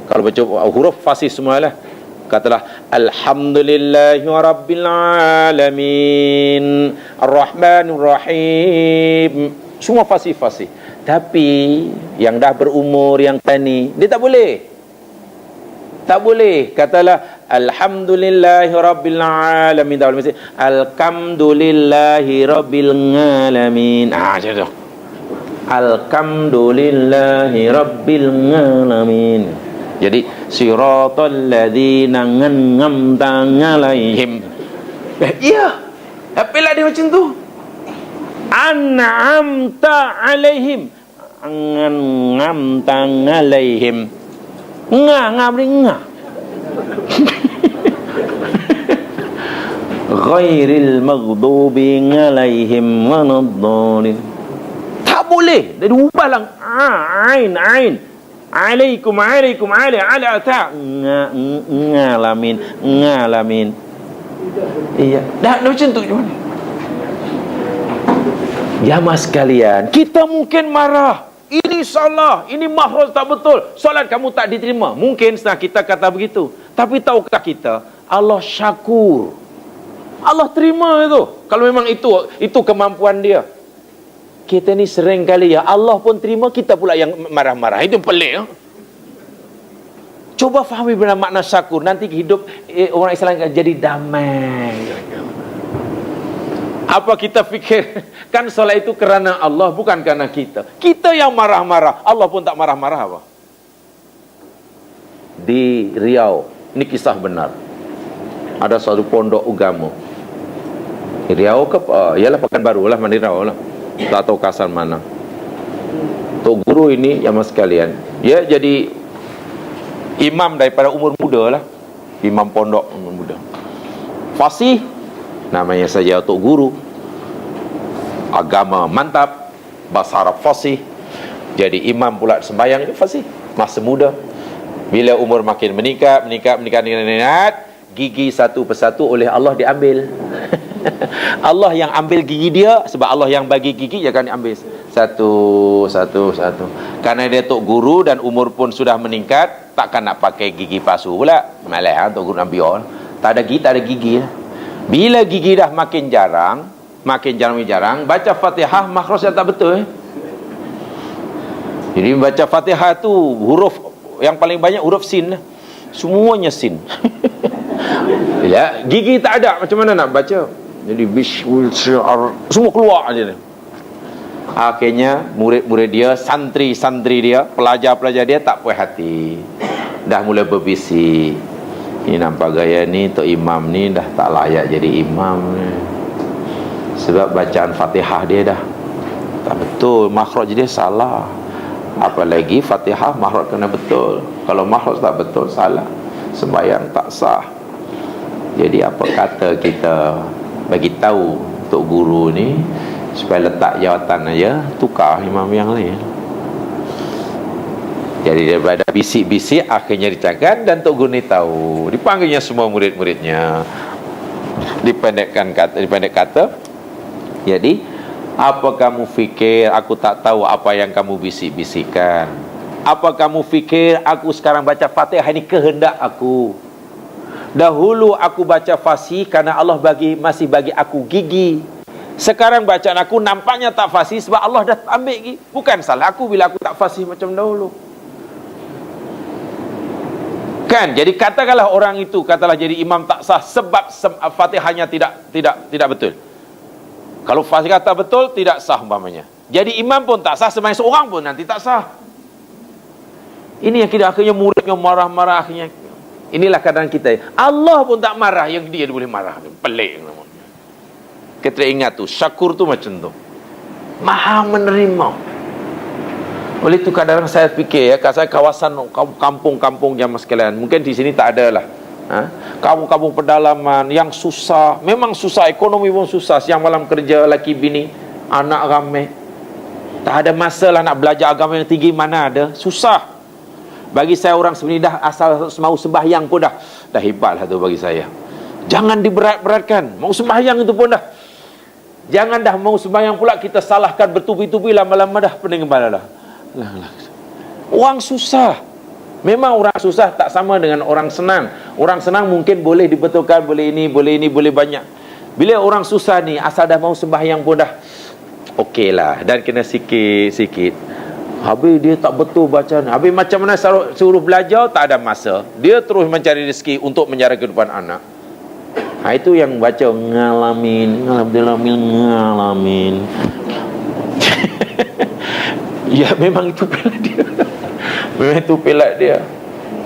Kalau baca huruf fasih semualah. Katalah alhamdulillahi rabbil alamin arrahmanir rahim. Semua fasih. Tapi yang dah berumur, yang tani, dia tak boleh. Tak boleh. Katalah alhamdulillahi rabbil alamin. Tak boleh. Alhamdulillahi rabbil alamin. Macam tu. Alhamdulillahi rabbil alamin. Jadi siratal ladzina an'amta 'alaihim. Ya. Apalah dia macam tu? An'amta 'alaihim. An'amta 'alaihim. Nga. Ghairil maghdubi 'alaihim waladdallin. Tak boleh. Dia ubah lang. Ain. Alaikum ala ta ngalamin. Iya, dah macam tu je. Jamaah sekalian, kita mungkin marah, ini salah, ini makhraj tak betul, solat kamu tak diterima. Mungkin setengah kita kata begitu. Tapi tahukah kita, Allah syakur, Allah terima itu. Kalau memang itu kemampuan dia. Kita ni sering kali ya, Allah pun terima, kita pula yang marah-marah. Itu pelik ya? Coba fahami benar makna syakur. Nanti hidup orang Islam akan jadi damai. Apa kita fikir kan solat itu kerana Allah, bukan kerana kita. Kita yang marah-marah, Allah pun tak marah-marah apa? Di Riau, ini kisah benar. Ada suatu pondok agama. Riau ke ialah Pekanbaru lah, Mandi Riau lah. Tak tahu kasar mana. Tok guru ini jamaah sekalian, dia jadi imam daripada umur muda lah. Imam pondok umur muda. Fasih, namanya saja tok guru. Agama mantap, bahasa Arab fasih. Jadi imam pula sembahyang itu fasih. Masa muda. Bila umur makin meningkat, gigi satu persatu oleh Allah diambil. Allah yang ambil gigi dia, sebab Allah yang bagi gigi, dia akan diambil satu. Karena dia tok guru dan umur pun sudah meningkat, takkan nak pakai gigi palsu pula. Malah tok guru ambil. Tak ada gigi. Bila gigi dah makin jarang, baca Fatihah makhraj yang tak betul. Jadi baca Fatihah tu huruf yang paling banyak huruf sin. Semuanya sin. Ya, gigi tak ada, macam mana nak baca? Jadi semua keluar aja. Akhirnya murid-murid dia, santri-santri dia, pelajar-pelajar dia tak puas hati. Dah mula berbisik. Ini nampak gaya ni tok imam ni dah tak layak jadi imam ni. Sebab bacaan Fatihah dia dah Tak betul, makhraj dia salah. Apalagi Fatihah makhraj kena betul. Kalau makhraj tak betul, salah, sembahyang tak sah. Jadi apa kata kita bagi tahu untuk guru ni supaya letak jawatan aja, tukar imam yang lain. Jadi daripada bisik-bisik akhirnya dicakap, dan Tok Guru ni tahu. Dipanggilnya semua murid-muridnya. Dipendek kata. Jadi, apa kamu fikir aku tak tahu apa yang kamu bisik-bisikkan? Apa kamu fikir aku sekarang baca Fatihah ini kehendak aku? Dahulu aku baca fasih kerana Allah masih bagi aku gigi. Sekarang bacaan aku nampaknya tak fasih sebab Allah dah ambil gigi. Bukan salah aku bila aku tak fasih macam dahulu. Kan? Jadi katakanlah orang itu jadi imam tak sah sebab Fatihahnya tidak betul. Kalau Fatihah tak betul, tidak sah umpamanya. Jadi imam pun tak sah, sebenarnya seorang pun nanti tak sah. Ini yang kita akhirnya muridnya marah-marah akhirnya. Inilah keadaan kita. Allah pun tak marah, yang dia boleh marah. Pelik namanya. Kita ingat tu, syakur tu macam tu. Maha menerima. Oleh itu kadang-kadang saya fikir saya kawasan kampung-kampung jamaah sekalian, mungkin di sini tak ada lah. Kampung-kampung pedalaman yang susah, memang susah, ekonomi pun susah. Siang malam kerja, laki bini, anak ramai. Tak ada masa lah nak belajar agama yang tinggi, mana ada. Susah. Bagi saya orang sebenarnya dah asal mau sembahyang pun dah hebat lah tu bagi saya. Jangan diberat-beratkan. Mau sembahyang itu pun dah. Jangan dah mau sembahyang pula kita salahkan bertubi-tubi, lama-lama dah pening kepala dah. Orang susah. Memang orang susah tak sama dengan orang senang. Orang senang mungkin boleh dibetulkan, boleh ini, boleh banyak. Bila orang susah ni, asal dah mau sembahyang pun dah okey lah, dan kena sikit-sikit. Habis dia tak betul bacaan. Habis macam mana suruh belajar, tak ada masa. Dia terus mencari rezeki untuk menjara kehidupan anak. Itu yang baca ngalamin. Ya, memang itu pelat dia. Memang itu pelat dia.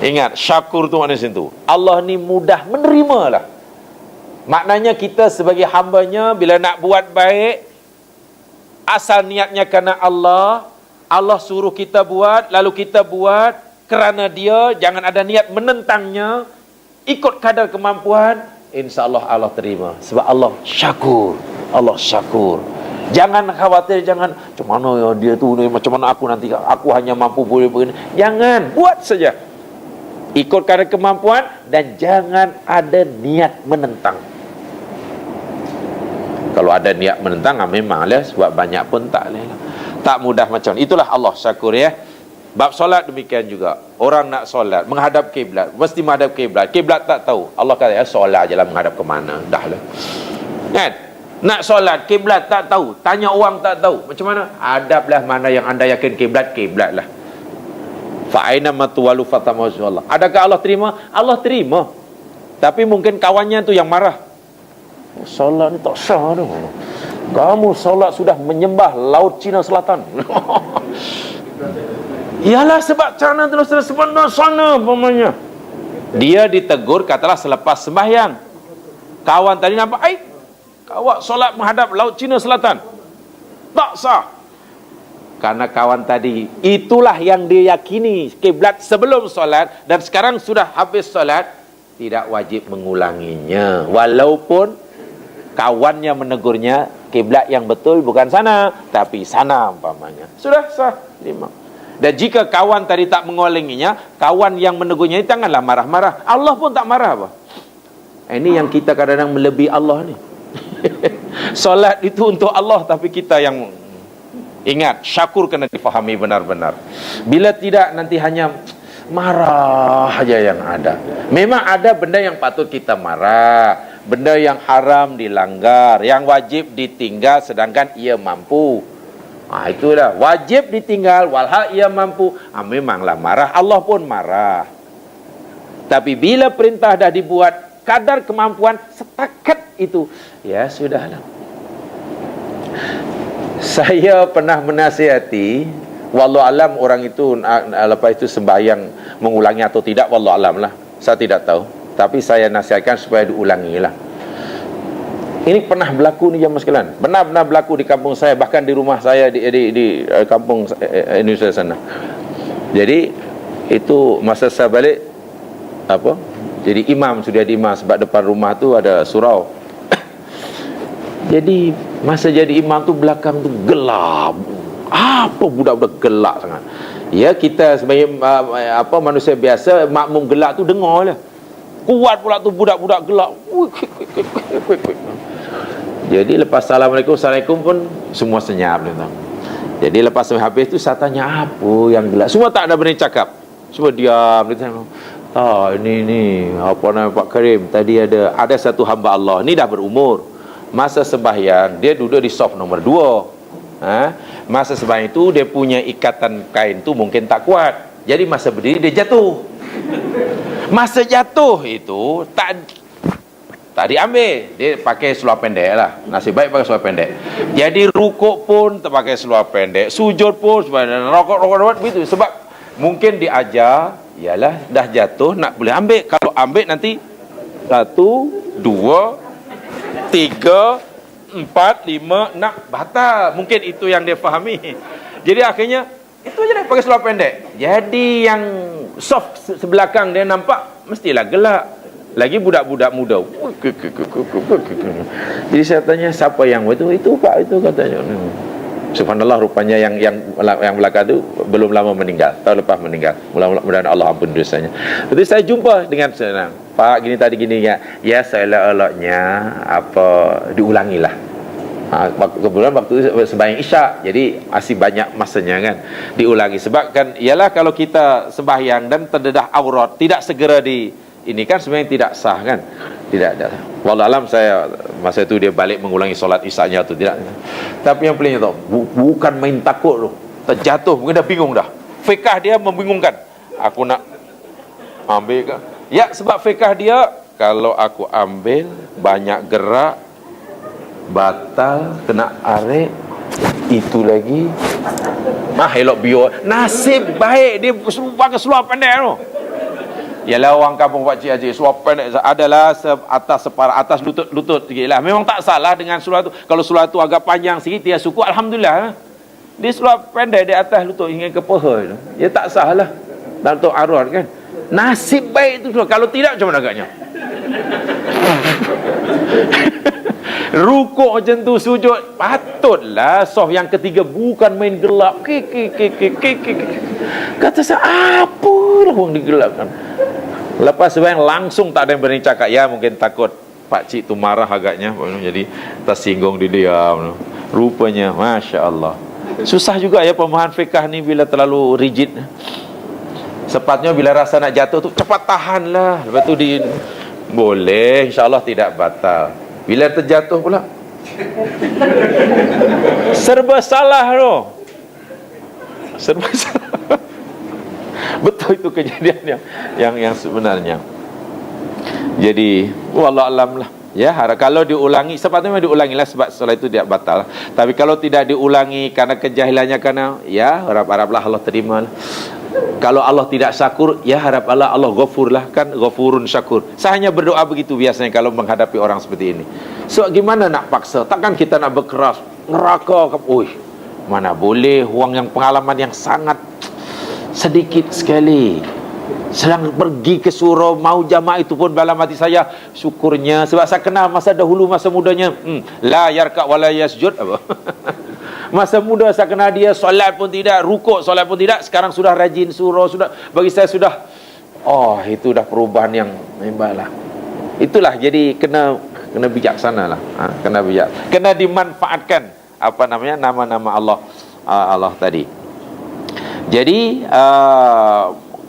Ingat, syakur tu maknanya situ. Allah ni mudah menerima lah. Maknanya kita sebagai hambanya, bila nak buat baik, asal niatnya kerana Allah, Allah suruh kita buat, lalu kita buat kerana dia, jangan ada niat menentangnya, ikut kadar kemampuan, insya-Allah Allah terima. Sebab Allah syakur. Allah syakur. Jangan khawatir, jangan macam mana ya dia tu ni, macam mana aku nanti, aku hanya mampu boleh begini. Jangan, buat saja. Ikut kadar kemampuan, dan jangan ada niat menentang. Kalau ada niat menentang, memang lah, sebab banyak pun tak boleh lah. Tak mudah macam itulah Allah syakur ya. Bab solat demikian juga. Orang nak solat menghadap kiblat, mesti menghadap kiblat. Kiblat tak tahu, Allah kata ya solat je lah, menghadap ke mana, dah lah. Kan? Nak solat kiblat tak tahu, tanya orang tak tahu, macam mana? Adablah mana yang anda yakin kiblat, kiblatlah. Fa aina ma tuwalu fatama Allah. Adakah Allah terima? Allah terima. Tapi mungkin kawannya tu yang marah. Solat ni tak sah tu. Kamu solat sudah menyembah laut Cina Selatan. Ialah sebab cara terus sebenar sana umpamanya. Dia ditegur katalah selepas sembahyang. Kawan tadi nampak, awak solat menghadap laut Cina Selatan, tak sah. Karena kawan tadi itulah yang dia yakini kiblat sebelum solat, dan sekarang sudah habis solat, tidak wajib mengulanginya. Walaupun kawannya menegurnya, kiblat yang betul bukan sana, tapi sana umpamanya. Sudah sah, lima. Dan jika kawan tadi tak mengulanginya, kawan yang menegurnya janganlah marah-marah. Allah pun tak marah apa. Ini yang kita kadang-kadang melebihi Allah ni. Solat itu untuk Allah, tapi kita yang ingat, syakur kena difahami benar-benar. Bila tidak, nanti hanya marah aja yang ada. Memang ada benda yang patut kita marah, benda yang haram dilanggar, yang wajib ditinggal sedangkan ia mampu. Itulah wajib ditinggal walhal ia mampu. Memanglah marah, Allah pun marah. Tapi bila perintah dah dibuat kadar kemampuan setakat itu, ya sudahlah. Saya pernah menasihati, wallahu alam orang itu lepas itu sembahyang mengulangi atau tidak, wallahu alam lah, saya tidak tahu. Tapi saya nasihatkan supaya diulangi lah. Ini pernah berlaku ni jamaah sekalian. Benar-benar berlaku di kampung saya, bahkan di rumah saya di kampung Indonesia sana. Jadi itu masa saya balik jadi imam, sudah jadi imam, sebab depan rumah tu ada surau. Jadi masa jadi imam tu belakang tu gelap. Apa budak-budak gelap sangat. Ya, kita sebagai manusia biasa, makmum gelap tu dengar lah. Kuat pula tu budak-budak gelap. Jadi lepas Assalamualaikum pun semua senyap dia. Jadi lepas sampai habis tu saya tanya apa yang gelap. Semua tak ada berani cakap. Semua diam. Dia tanya, ini apa nama Pak Karim, tadi ada satu hamba Allah ni dah berumur. Masa sembahyang dia duduk di soft nombor 2. Masa sembahyang itu dia punya ikatan kain tu mungkin tak kuat. Jadi masa berdiri dia jatuh. Masa jatuh itu tak diambil, dia pakai seluar pendek lah. Nasib baik pakai seluar pendek. Jadi rukuk pun terpakai seluar pendek, sujud pun rokok begitu. Sebab mungkin diajar, ialah dah jatuh nak boleh ambil. Kalau ambil nanti 1, 2, 3, 4, 5 nak batal. Mungkin itu yang dia fahami. Jadi akhirnya itu je dia pakai seluar pendek. Jadi yang soft sebelakang dia nampak mestilah gelap. Lagi budak-budak muda. Jadi saya tanya, siapa yang itu Pak, itu katanya. Subhanallah, rupanya yang belakang tu belum lama meninggal, tahun lepas meninggal. Mudah-mudahan Allah ampun dosanya. Jadi saya jumpa dengan senang, Pak gini tadi gini ya saya elok-eloknya diulangilah. Kebetulan waktu sembahyang Isyak, jadi masih banyak masanya kan, diulangi. Sebab kan ialah kalau kita sembahyang dan terdedah aurat tidak segera ini kan sebenarnya tidak sah kan, tidak ada. Wallahualam, saya masa itu dia balik mengulangi solat Isyaknya tu tidak. Tapi yang paling bukan main takut tu, terjatuh mungkin dah bingung dah. Fiqah dia membingungkan. Aku nak ambil ke? Ya, sebab fiqah dia kalau aku ambil banyak gerak, batal, kena arek, itu lagi elok biar. Nasib baik dia pakai seluar pendek tu. Yalah, orang kampung Pak Cik Haji, seluar pendek adalah atas lutut sikit lah. Memang tak salah dengan seluar tu. Kalau seluar tu agak panjang sikit, dia suku, alhamdulillah. Dia seluar pendek di atas lutut hingga ke paha tu, ya tak sah lah dalam tu aurat kan. Nasib baik tu. Kalau tidak macam mana agaknya? Rukuk macam tu, sujud, patutlah soft yang ketiga bukan main gelap. Kata saya, apalah orang digelapkan. Lepas sembahyang langsung tak ada yang berani cakap. Ya mungkin takut Pak Cik tu marah agaknya, jadi tersinggung di diam. Rupanya Masya Allah, susah juga ya pemahaman fiqah ni bila terlalu rigid. Sepatnya bila rasa nak jatuh tu cepat tahan lah. Lepas tu boleh, insyaAllah tidak batal. Bila terjatuh pula serba salah tu. Serba salah. Betul itu kejadian yang sebenarnya. Jadi wallahualam lah. Ya, kalau diulangi, sepatutnya diulangilah sebab solat itu tidak batal. Tapi kalau tidak diulangi karena kejahilannya, ya harap-haraplah Allah terima lah. Kalau Allah tidak syakur, ya harap Allah ghafur lah, kan ghafurun syakur. Saya hanya berdoa begitu biasanya kalau menghadapi orang seperti ini. So gimana nak paksa? Takkan kita nak berkeras neraka. Mana boleh, orang yang pengalaman yang sangat sedikit sekali, sedang pergi ke surau, mau jamaah itu pun dalam hati saya syukurnya, sebab saya kenal masa dahulu, masa mudanya la yarka wala yasjud. Masa muda saya kenal dia, solat pun tidak, rukuk solat pun tidak. Sekarang sudah rajin surau, sudah bagi saya sudah itu dah perubahan yang hebatlah. Itulah, jadi kena bijaksana lah, kena bijak, kena dimanfaatkan nama-nama Allah tadi. Jadi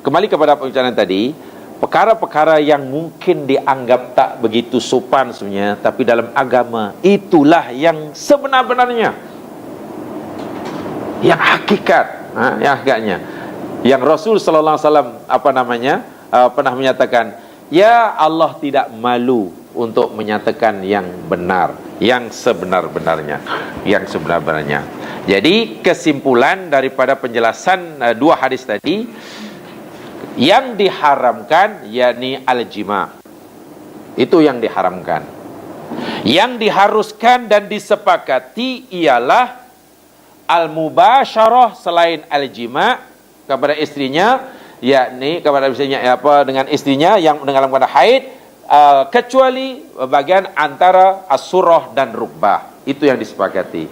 kembali kepada pembicaraan tadi, perkara-perkara yang mungkin dianggap tak begitu sopan sebenarnya, tapi dalam agama itulah yang sebenar-benarnya, yang hakikat, yang hakikatnya, yang Rasul sallallahu alaihi wasallam pernah menyatakan, ya Allah tidak malu untuk menyatakan yang benar, yang sebenar-benarnya, yang sebenar-benarnya. Jadi kesimpulan daripada penjelasan dua hadis tadi, yang diharamkan yakni al-jima', itu yang diharamkan. Yang diharuskan dan disepakati ialah al-mubasyarah selain al-jima' kepada istrinya, yakni kepada istrinya dengan istrinya yang dalam keadaan haid, kecuali bagian antara as-surah dan rukbah. Itu yang disepakati.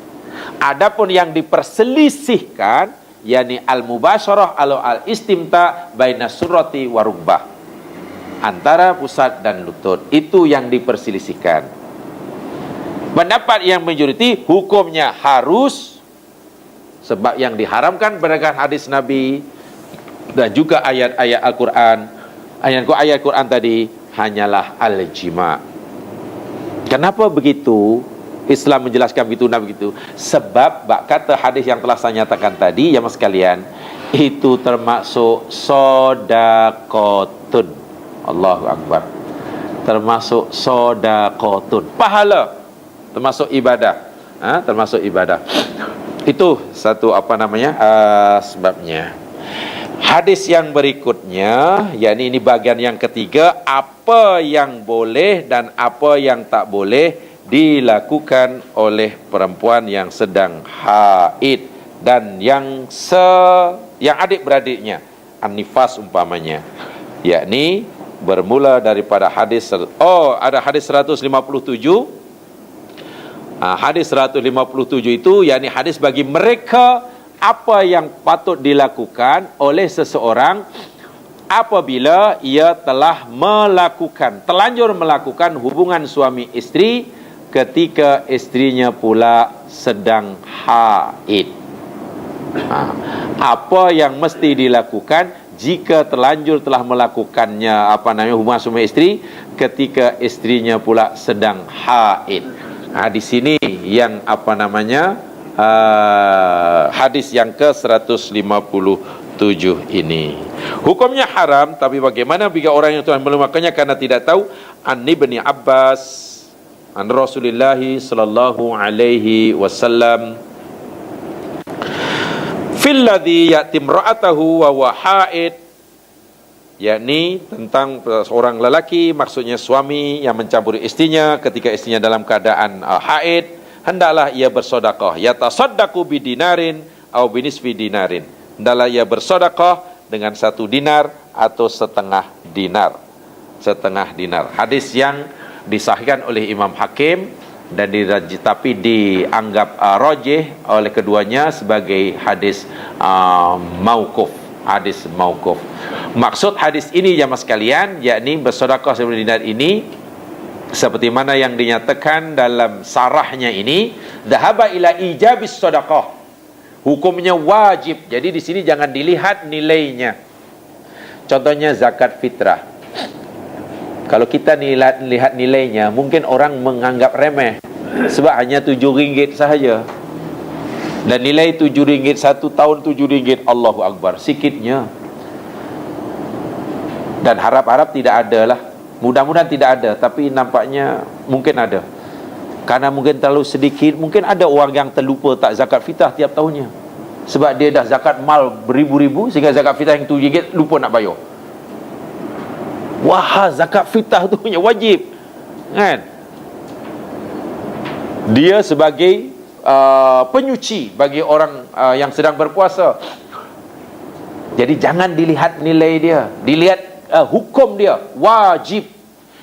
Adapun yang diperselisihkan yakni al-mubasyarah atau al-istimta baina surrati wa rukbah, antara pusat dan lutut. Itu yang diperselisihkan. Pendapat yang majoriti hukumnya harus, sebab yang diharamkan berdasarkan hadis Nabi dan juga ayat-ayat Al-Quran. Ayat Quran tadi hanyalah al-jima'. Kenapa begitu? Islam menjelaskan begitu, Nabi begitu. Sebab kata hadis yang telah saya nyatakan tadi, ya mas sekalian, itu termasuk sodakotun. Allahu Akbar. Termasuk sodakotun, pahala, termasuk ibadah, termasuk ibadah. Itu satu sebabnya. Hadis yang berikutnya, yakni ini bagian yang ketiga, apa yang boleh dan apa yang tak boleh dilakukan oleh perempuan yang sedang haid dan yang adik-beradiknya, an-nifas umpamanya. Yakni bermula daripada hadis ada hadis 157. Hadis 157 itu yakni hadis bagi mereka apa yang patut dilakukan oleh seseorang apabila ia telah terlanjur melakukan hubungan suami istri ketika istrinya pula sedang haid. Apa yang mesti dilakukan jika terlanjur telah melakukannya hubungan suami istri ketika istrinya pula sedang haid. Di sini yang hadis yang ke-157 ini. Hukumnya haram, tapi bagaimana jika orang yang telah melakukannya karena tidak tahu? An Ibni Abbas an Rasulullah sallallahu alaihi wasallam fil ladzi yatim ra'atahu wa huwa haid, yakni tentang seorang lelaki, maksudnya suami yang mencampuri istrinya ketika istrinya dalam keadaan haid, hendaklah ia bersedekah, yatasaddaqu bidinarin atau binisfi dinarin, hendaklah ia bersedekah dengan 1 dinar atau setengah dinar. Hadis yang disahihkan oleh Imam Hakim dan tapi dianggap rajih oleh keduanya sebagai hadis mauquf. Hadis mauquf. Maksud hadis ini jemaah sekalian, yakni bersedekah 1 dinar ini seperti mana yang dinyatakan dalam sarahnya ini, dhahaba ila ijabis sedekah. Hukumnya wajib. Jadi di sini jangan dilihat nilainya. Contohnya zakat fitrah. Kalau kita lihat nilainya, mungkin orang menganggap remeh sebab hanya RM7 sahaja. Dan nilai RM7 1 tahun RM7, Allahu Akbar, sikitnya. Dan harap-harap tidak ada lah. Mudah-mudahan tidak ada, tapi nampaknya mungkin ada. Karena mungkin terlalu sedikit, mungkin ada orang yang terlupa tak zakat fitrah tiap tahunnya. Sebab dia dah zakat mal beribu-ribu, sehingga zakat fitrah yang RM7 lupa nak bayar. Wah, zakat fitrah tu punya wajib. Kan? Dia sebagai penyuci bagi orang yang sedang berpuasa. Jadi jangan dilihat nilai dia, dilihat hukum dia, wajib.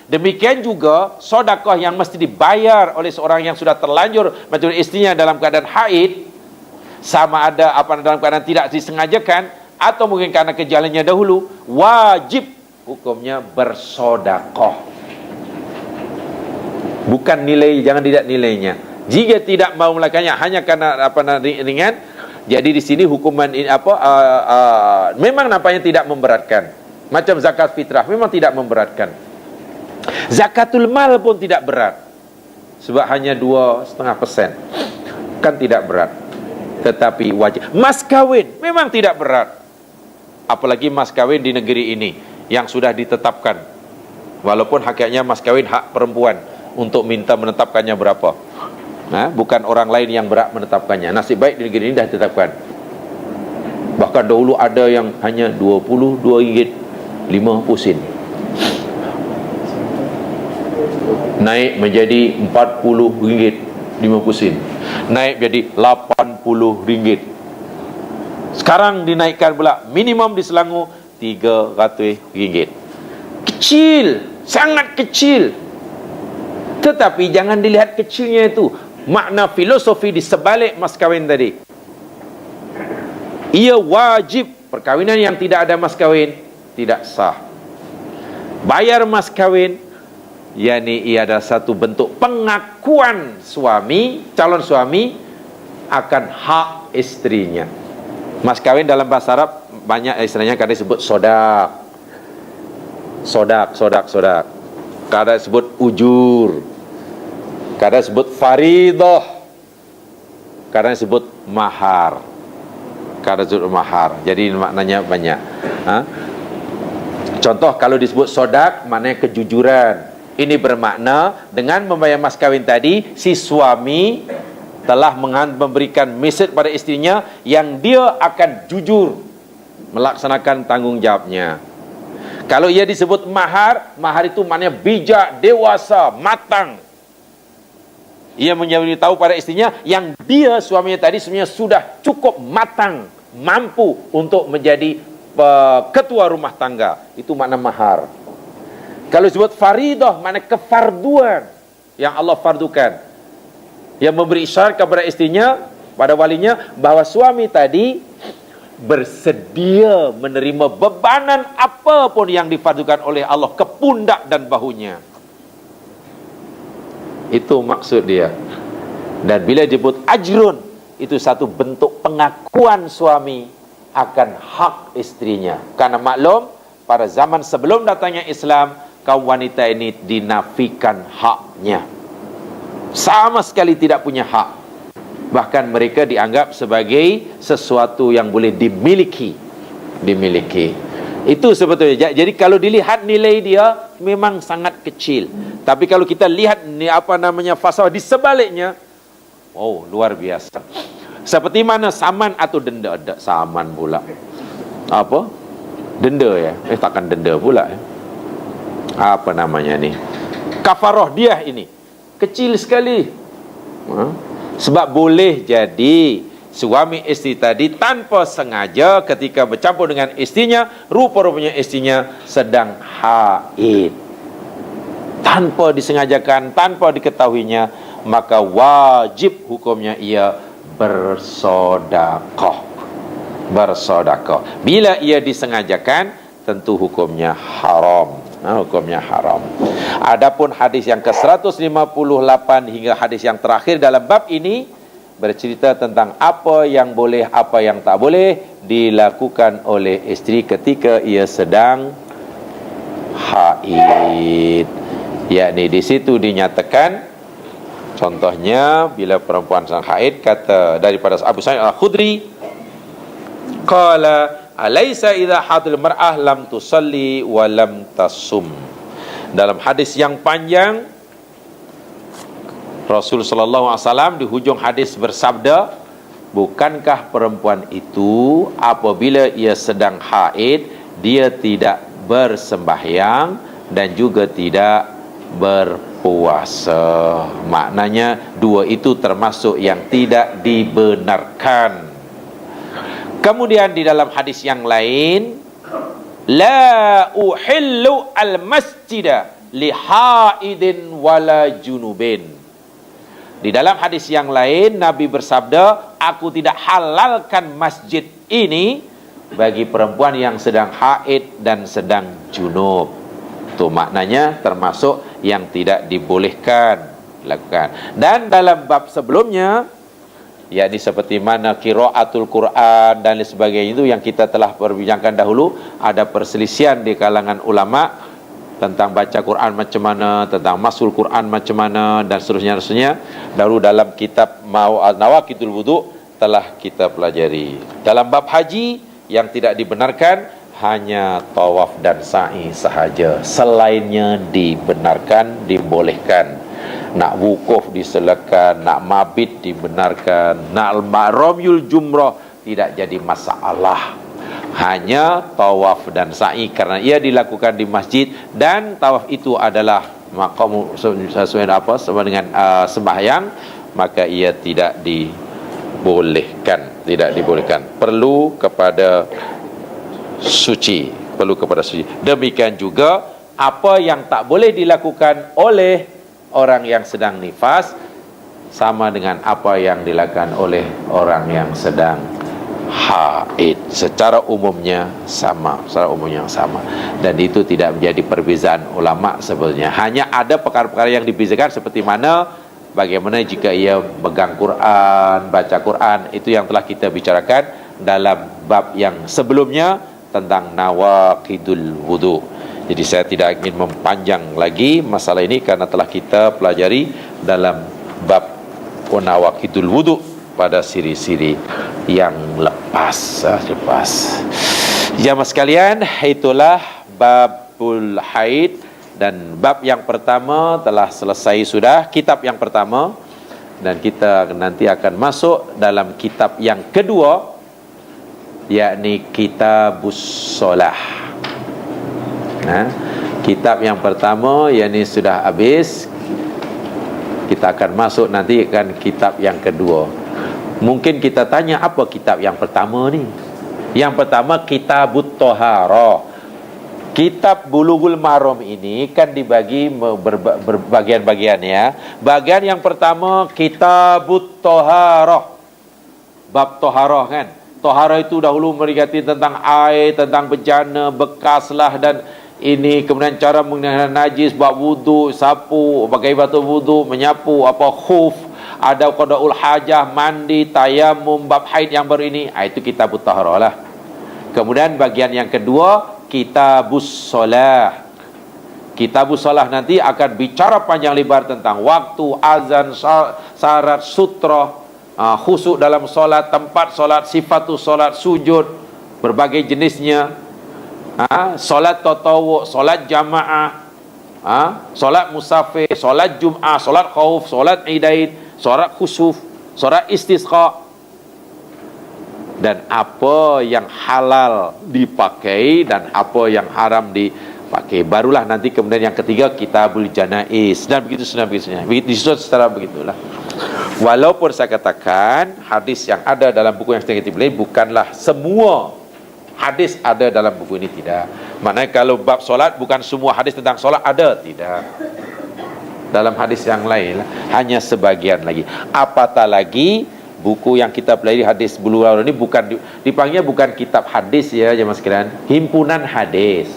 Demikian juga sedekah yang mesti dibayar oleh seorang yang sudah terlanjur mencuri istrinya dalam keadaan haid, sama ada dalam keadaan tidak disengajakan atau mungkin karena kejalannya dahulu, wajib hukumnya bersedekah. Bukan nilai, jangan dilihat nilainya. Jika tidak mau melakukannya hanya karena ringan, jadi di sini hukuman ini memang nampaknya tidak memberatkan. Macam zakat fitrah memang tidak memberatkan. Zakatul mal pun tidak berat, sebab hanya 2,5%, kan tidak berat. Tetapi wajib. Mas kawin memang tidak berat, apalagi mas kawin di negeri ini yang sudah ditetapkan. Walaupun hakikatnya mas kawin hak perempuan untuk minta menetapkannya berapa. Bukan orang lain yang berhak menetapkannya. Nasib baik di negeri ini dah ditetapkan. Bahkan dahulu ada yang hanya RM22.50. naik menjadi RM40 50 sen, naik jadi RM80. Sekarang dinaikkan pula minimum di Selangor RM300. Kecil, sangat kecil. Tetapi jangan dilihat kecilnya itu, makna filosofi di sebalik mas kahwin tadi. Ia wajib. Perkahwinan yang tidak ada mas kahwin tidak sah. Bayar mas kahwin, yakni ia ada satu bentuk pengakuan suami, calon suami akan hak istrinya. Mas kahwin dalam bahasa Arab banyak istilahnya, kadang disebut sodak, kadang disebut ujur, kadang disebut faridah, kadang disebut mahar, kadang disebut mahar. Jadi maknanya banyak. Contoh kalau disebut sodak, maknanya kejujuran. Ini bermakna dengan membayar mas kahwin tadi, si suami telah memberikan mesej pada istrinya yang dia akan jujur melaksanakan tanggungjawabnya. Kalau ia disebut mahar, mahar itu maknanya bijak, dewasa, matang. Ia memberitahu pada istrinya yang dia suaminya tadi sebenarnya sudah cukup matang, mampu untuk menjadi ketua rumah tangga. Itu makna mahar. Kalau disebut faridah, makna kefarduan yang Allah fardukan, yang memberi isyarat kepada istrinya, pada walinya, bahawa suami tadi bersedia menerima bebanan apapun yang difardukan oleh Allah ke pundak dan bahunya. Itu maksud dia. Dan bila disebut ajrun, itu satu bentuk pengakuan suami akan hak istrinya. Karena maklum, pada zaman sebelum datangnya Islam, kaum wanita ini dinafikan haknya, sama sekali tidak punya hak. Bahkan mereka dianggap sebagai sesuatu yang boleh dimiliki. Itu sebetulnya. Jadi kalau dilihat nilai dia memang sangat kecil. Tapi kalau kita lihat falsafah di sebaliknya, oh luar biasa. Seperti mana saman atau denda? Saman pula. Apa? Denda ya? Takkan denda pula ya. Apa namanya ni? Kafarah dia ini kecil sekali. Sebab boleh jadi suami istri tadi tanpa sengaja ketika bercampur dengan istrinya, rupa-rupanya istrinya sedang haid. Tanpa disengajakan, tanpa diketahuinya, maka wajib hukumnya ia bersedekah. Bila ia disengajakan, tentu hukumnya haram. Hukumnya haram. Adapun hadis yang ke-158 hingga hadis yang terakhir dalam bab ini bercerita tentang apa yang boleh, apa yang tak boleh dilakukan oleh isteri ketika ia sedang haid. Yakni di situ dinyatakan, contohnya bila perempuan sedang haid, kata daripada Abu Sa'id Al-Khudri, qala alaysa idza hadil mar'ah lam tusalli wa lam tasum. Dalam hadis yang panjang, Rasul sallallahu alaihi wasallam di hujung hadis bersabda, bukankah perempuan itu apabila ia sedang haid, dia tidak bersembahyang dan juga tidak berpuasa. Maknanya dua itu termasuk yang tidak dibenarkan. Kemudian di dalam hadis yang lain, la uhillu al-masjida li haidin wala junubin. Di dalam hadis yang lain Nabi bersabda, aku tidak halalkan masjid ini bagi perempuan yang sedang haid dan sedang junub. Itu maknanya termasuk yang tidak dibolehkan lakukan. Dan dalam bab sebelumnya, yakni seperti mana qiraatul Quran dan lain sebagainya, itu yang kita telah perbincangkan dahulu, ada perselisihan di kalangan ulama tentang baca Quran macam mana, tentang masul Quran macam mana, dan seterusnya. Dahulu dalam kitab Nawaqidul Wudu telah kita pelajari. Dalam bab haji, yang tidak dibenarkan hanya tawaf dan sa'i sahaja. Selainnya dibenarkan, dibolehkan. Nak wukuf disilakan, nak mabit dibenarkan, nak ramyul jumrah tidak jadi masalah. Hanya tawaf dan sa'i, karena ia dilakukan di masjid, dan tawaf itu adalah maqam sesuai apa sama dengan sembahyang, maka ia tidak dibolehkan, perlu kepada suci, demikian juga apa yang tak boleh dilakukan oleh orang yang sedang nifas sama dengan apa yang dilakukan oleh orang yang sedang haid, secara umumnya sama, dan itu tidak menjadi perbezaan ulama sebenarnya. Hanya ada perkara-perkara yang dibezakan, seperti mana bagaimana jika ia pegang Quran, baca Quran, itu yang telah kita bicarakan dalam bab yang sebelumnya tentang nawaqidul wudu. Jadi saya tidak ingin mempanjang lagi masalah ini karena telah kita pelajari dalam bab nawaqidul wudu pada siri-siri yang lepas. Jamaah sekalian, itulah babul haid, dan bab yang pertama telah selesai sudah, kitab yang pertama, dan kita nanti akan masuk dalam kitab yang kedua, yakni kitabus solah. Kitab yang pertama yakni sudah habis, kita akan masuk nanti akan kitab yang kedua. Mungkin kita tanya, apa kitab yang pertama ni? Yang pertama Kitabut Thaharah. Kitab Bulughul Maram ini kan dibagi berbagian-bagian ya. Bagian yang pertama Kitabut Thaharah. Bab Thaharah kan. Thaharah itu dahulu merikati tentang air, tentang bejana, bekaslah dan ini, kemudian cara menggunakan najis, bab wudu, sapu, pakai batu wudu, menyapu, khuf, ada qadaul hajah, mandi, tayamum, bab haid yang baru ini. Itu Kitabut Thaharah lah. Kemudian bagian yang kedua Kitabus Solah. Kitabus Solah nanti akan bicara panjang lebar tentang waktu, azan, syarat, sutra, khusuk dalam solat, tempat solat, sifatus solat, sujud, berbagai jenisnya, solat tatawu, solat jamaah, solat musafir, solat jum'ah, solat khauf, solat idain, solat khusuf, solat istisqa, dan apa yang halal dipakai dan apa yang haram dipakai. Barulah nanti kemudian yang ketiga Kitabul Janaiz, dan begitu seterusnya. Disusun secara begitulah. Walaupun saya katakan hadis yang ada dalam buku yang sedang kita beli bukanlah semua hadis ada dalam buku ini, tidak. Maknanya kalau bab solat bukan semua hadis tentang solat ada, tidak. Dalam hadis yang lain hanya sebagian lagi. Apatah lagi buku yang kita pelajari hadis Bulughul Maram ini bukan dipanggilnya bukan kitab hadis ya jemaah sekalian, himpunan hadis.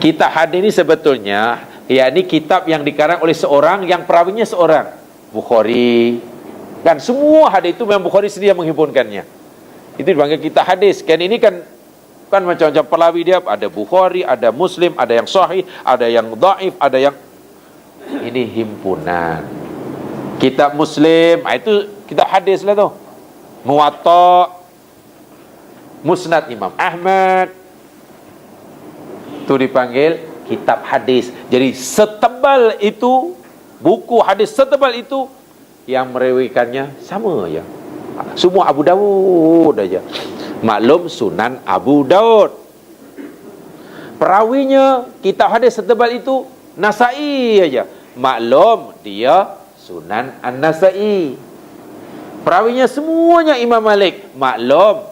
Kitab hadis ini sebetulnya yakni kitab yang dikarang oleh seorang yang perawinya seorang. Bukhari kan, semua hadis itu memang Bukhari sendiri yang menghimpunkannya. Itu dipanggil kitab hadis. Kan ini kan macam-macam perawi dia, ada Bukhari, ada Muslim, ada yang sahih, ada yang dhaif, ada yang ini himpunan. Kitab Muslim, itu kitab hadis lah tu. Muwatta, Musnad Imam Ahmad, itu dipanggil kitab hadis. Jadi setebal itu, buku hadis setebal itu, yang meriwayatkannya sama aja. Semua Abu Dawud aja. Maklum Sunan Abu Daud. Perawinya kitab hadis setebal itu Nasai aja. Maklum dia Sunan An-Nasai. Perawinya semuanya Imam Malik. Maklum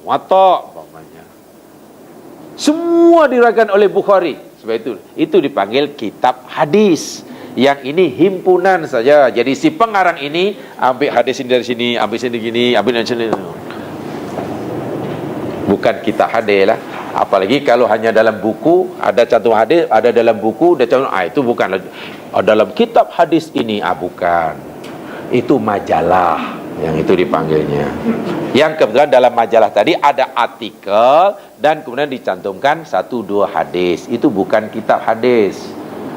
Muwatta umpamanya. Semua diriwayatkan oleh Bukhari. Sebab itu dipanggil kitab hadis. Yang ini himpunan saja. Jadi si pengarang ini ambil hadis ini dari sini, ambil sini gini, ambil dari sini. Bukan kitab hadis lah. Apalagi kalau hanya dalam buku ada cantum hadis, ada dalam buku ada cantum, itu bukan dalam kitab hadis ini, bukan. Itu majalah yang itu dipanggilnya. Yang kebetulan dalam majalah tadi ada artikel dan kemudian dicantumkan 1-2 hadis. Itu bukan kitab hadis,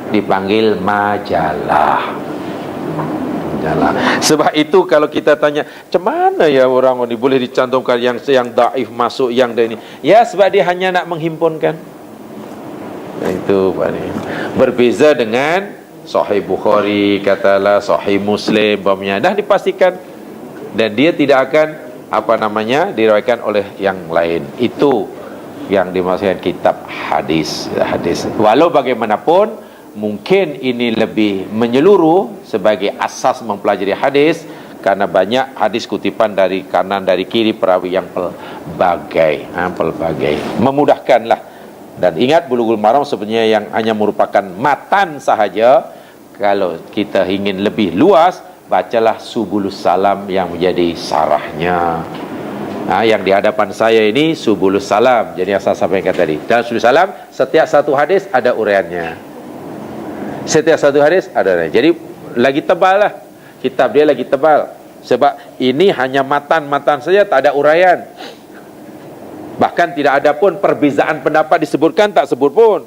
dipanggil majalah. Sebab itu kalau kita tanya, macam mana ya orang ini boleh dicantumkan yang daif masuk yang ini? Ya sebab dia hanya nak menghimpunkan. Nah, itu Pak ni. Berbeza dengan Sahih Bukhari, katalah Sahih Muslim, dah dipastikan, dan dia tidak akan diriwayatkan oleh yang lain. Itu yang dimaksudkan kitab hadis. Walau bagaimanapun mungkin ini lebih menyeluruh sebagai asas mempelajari hadis, karena banyak hadis kutipan dari kanan dari kiri perawi yang pelbagai, memudahkanlah. Dan ingat, Bulughul Maram sebenarnya yang hanya merupakan matan sahaja. Kalau kita ingin lebih luas, bacalah Subulus Salam yang menjadi sarahnya. Yang di hadapan saya ini Subulus Salam. Jadi yang saya sampaikan tadi, dalam Subulus Salam setiap satu hadis ada uraiannya. Setiap satu hadis ada uraiannya. Jadi lagi tebal lah, kitab dia lagi tebal. Sebab ini hanya matan-matan saja, tak ada uraian. Bahkan tidak ada pun perbezaan pendapat disebutkan, tak sebut pun.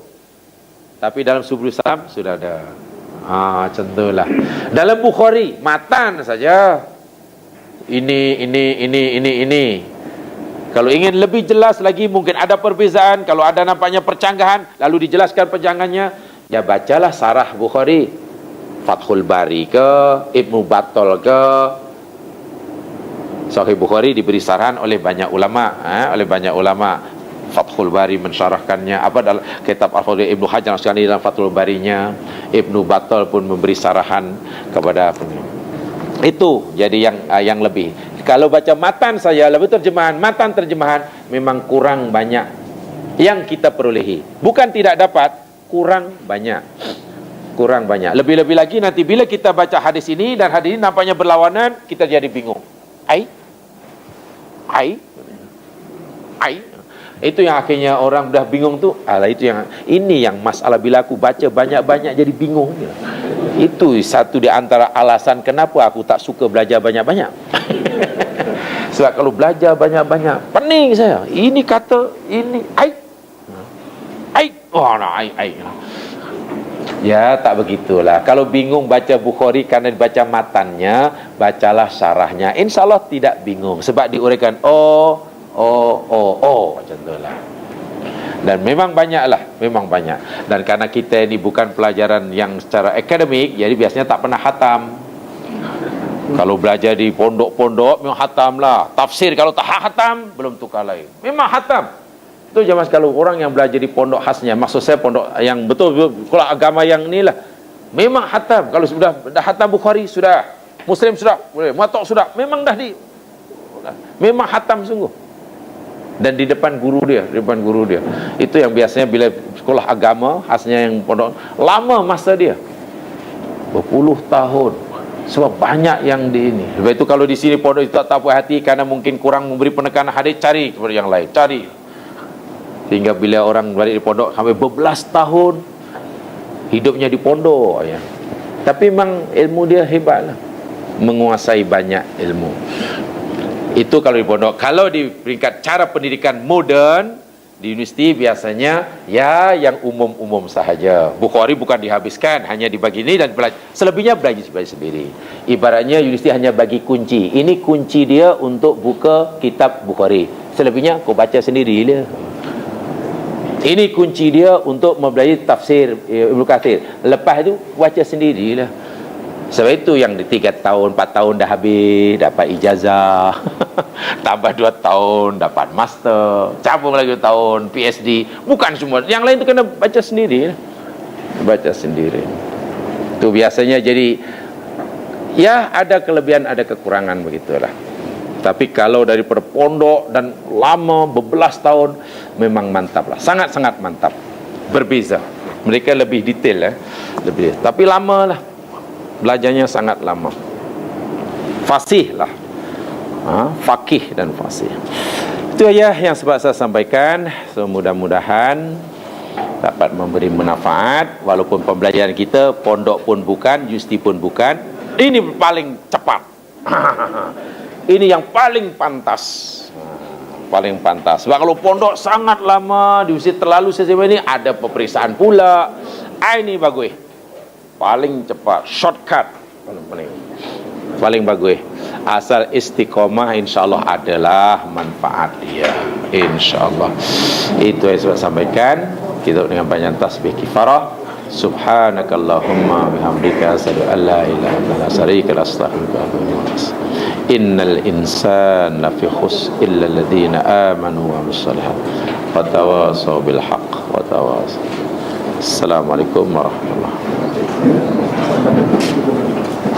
Tapi dalam Subulus Salam sudah ada. Contohlah dalam Bukhari matan saja, ini. Kalau ingin lebih jelas lagi, mungkin ada perbezaan, kalau ada nampaknya percanggahan, lalu dijelaskan percanggahannya, ya bacalah sarah Bukhari, Fathul Bari ke, Ibnu Battal ke. Sahih Bukhari diberi sarahan oleh banyak ulama, Fathul Bari mensyarahkannya, dalam kitab Al-Fadhil Ibnu Hajar sekali dalam Fathul Barinya, Ibnu Battal pun memberi sarahan kepada itu. Jadi yang lebih, kalau baca matan saya, lebih matan terjemahan memang kurang banyak yang kita perolehi. Bukan tidak dapat, kurang banyak. Lebih-lebih lagi nanti bila kita baca hadis ini dan hadis ini nampaknya berlawanan, kita jadi bingung. Itu yang akhirnya orang dah bingung tu. Ini yang masalah bila aku baca banyak-banyak jadi bingung. Itu satu di antara alasan kenapa aku tak suka belajar banyak-banyak. Sebab kalau belajar banyak-banyak, pening saya. Ini kata ini Ya, tak begitulah. Kalau bingung baca Bukhari karena dibaca matannya, bacalah syarahnya. InsyaAllah tidak bingung, sebab diuraikan macam itulah. Dan memang banyak. Dan karena kita ini bukan pelajaran yang secara akademik, jadi biasanya tak pernah khatam. Kalau belajar di pondok-pondok memang khatam lah. Tafsir kalau tak khatam, belum tukar lain. Memang khatam. Itu zaman kalau orang yang belajar di pondok khasnya, maksud saya pondok yang betul-betul sekolah agama yang inilah, memang khatam. Kalau sudah khatam Bukhari sudah, Muslim sudah, Muwatta sudah, memang memang khatam sungguh. Dan di depan guru dia. Itu yang biasanya bila sekolah agama khasnya yang pondok lama masa dia, berpuluh tahun. Sebab banyak yang di ini. Sebab itu kalau di sini pondok itu tak puas hati karena mungkin kurang memberi penekanan hadis, cari kepada yang lain, cari. Sehingga bila orang balik di pondok sampai berbelas tahun hidupnya di pondok ya. Tapi memang ilmu dia hebatlah, menguasai banyak ilmu. Itu kalau di pondok. Kalau di peringkat cara pendidikan moden di universiti biasanya ya yang umum-umum sahaja. Bukhari bukan dihabiskan, hanya dibagi ini dan belajar. Selebihnya belajar sendiri. Ibaratnya universiti hanya bagi kunci. Ini kunci dia untuk buka kitab Bukhari. Selebihnya kau baca sendiri dia. Ini kunci dia untuk mempelajari tafsir Ibnu Katsir. Lepas itu baca sendirilah. Sebab itu yang di 3 tahun, 4 tahun dah habis, dapat ijazah. Tambah 2 tahun dapat master, cabung lagi 2 tahun PhD. Bukan semua. Yang lain itu kena baca sendiri. Itu biasanya jadi ya ada kelebihan, ada kekurangan begitulah. Tapi kalau daripada pondok dan lama berbelas tahun, memang mantap lah, sangat-sangat mantap. Berbeza, mereka lebih detail tapi lama lah, belajarnya sangat lama. Fasih lah, fakih dan fasih. Itu aja yang sebab saya sampaikan. So, mudah-mudahan dapat memberi manfaat. Walaupun pembelajaran kita pondok pun bukan, universiti pun bukan, ini paling cepat. Ini yang paling pantas. Sebab kalau pondok sangat lama, di universiti terlalu sesama ini ada peperiksaan pula. Ini bagus. Paling cepat, shortcut paling bagus. Asal istiqomah, insyaallah adalah manfaat dia, insyaallah. Itu yang saya sampaikan. Kita dengan banyak tasbih kifarah. Subhanakallahumma bihamdika asyhadu an la ilaha illa anta astaghfiruka wa atubu ilaik. Innal insana fi khusr illa alladhina amanu wa amilus solihat wa tawasaw bil haqq wa tawasaw Assalamualaikum warahmatullahi wabarakatuh.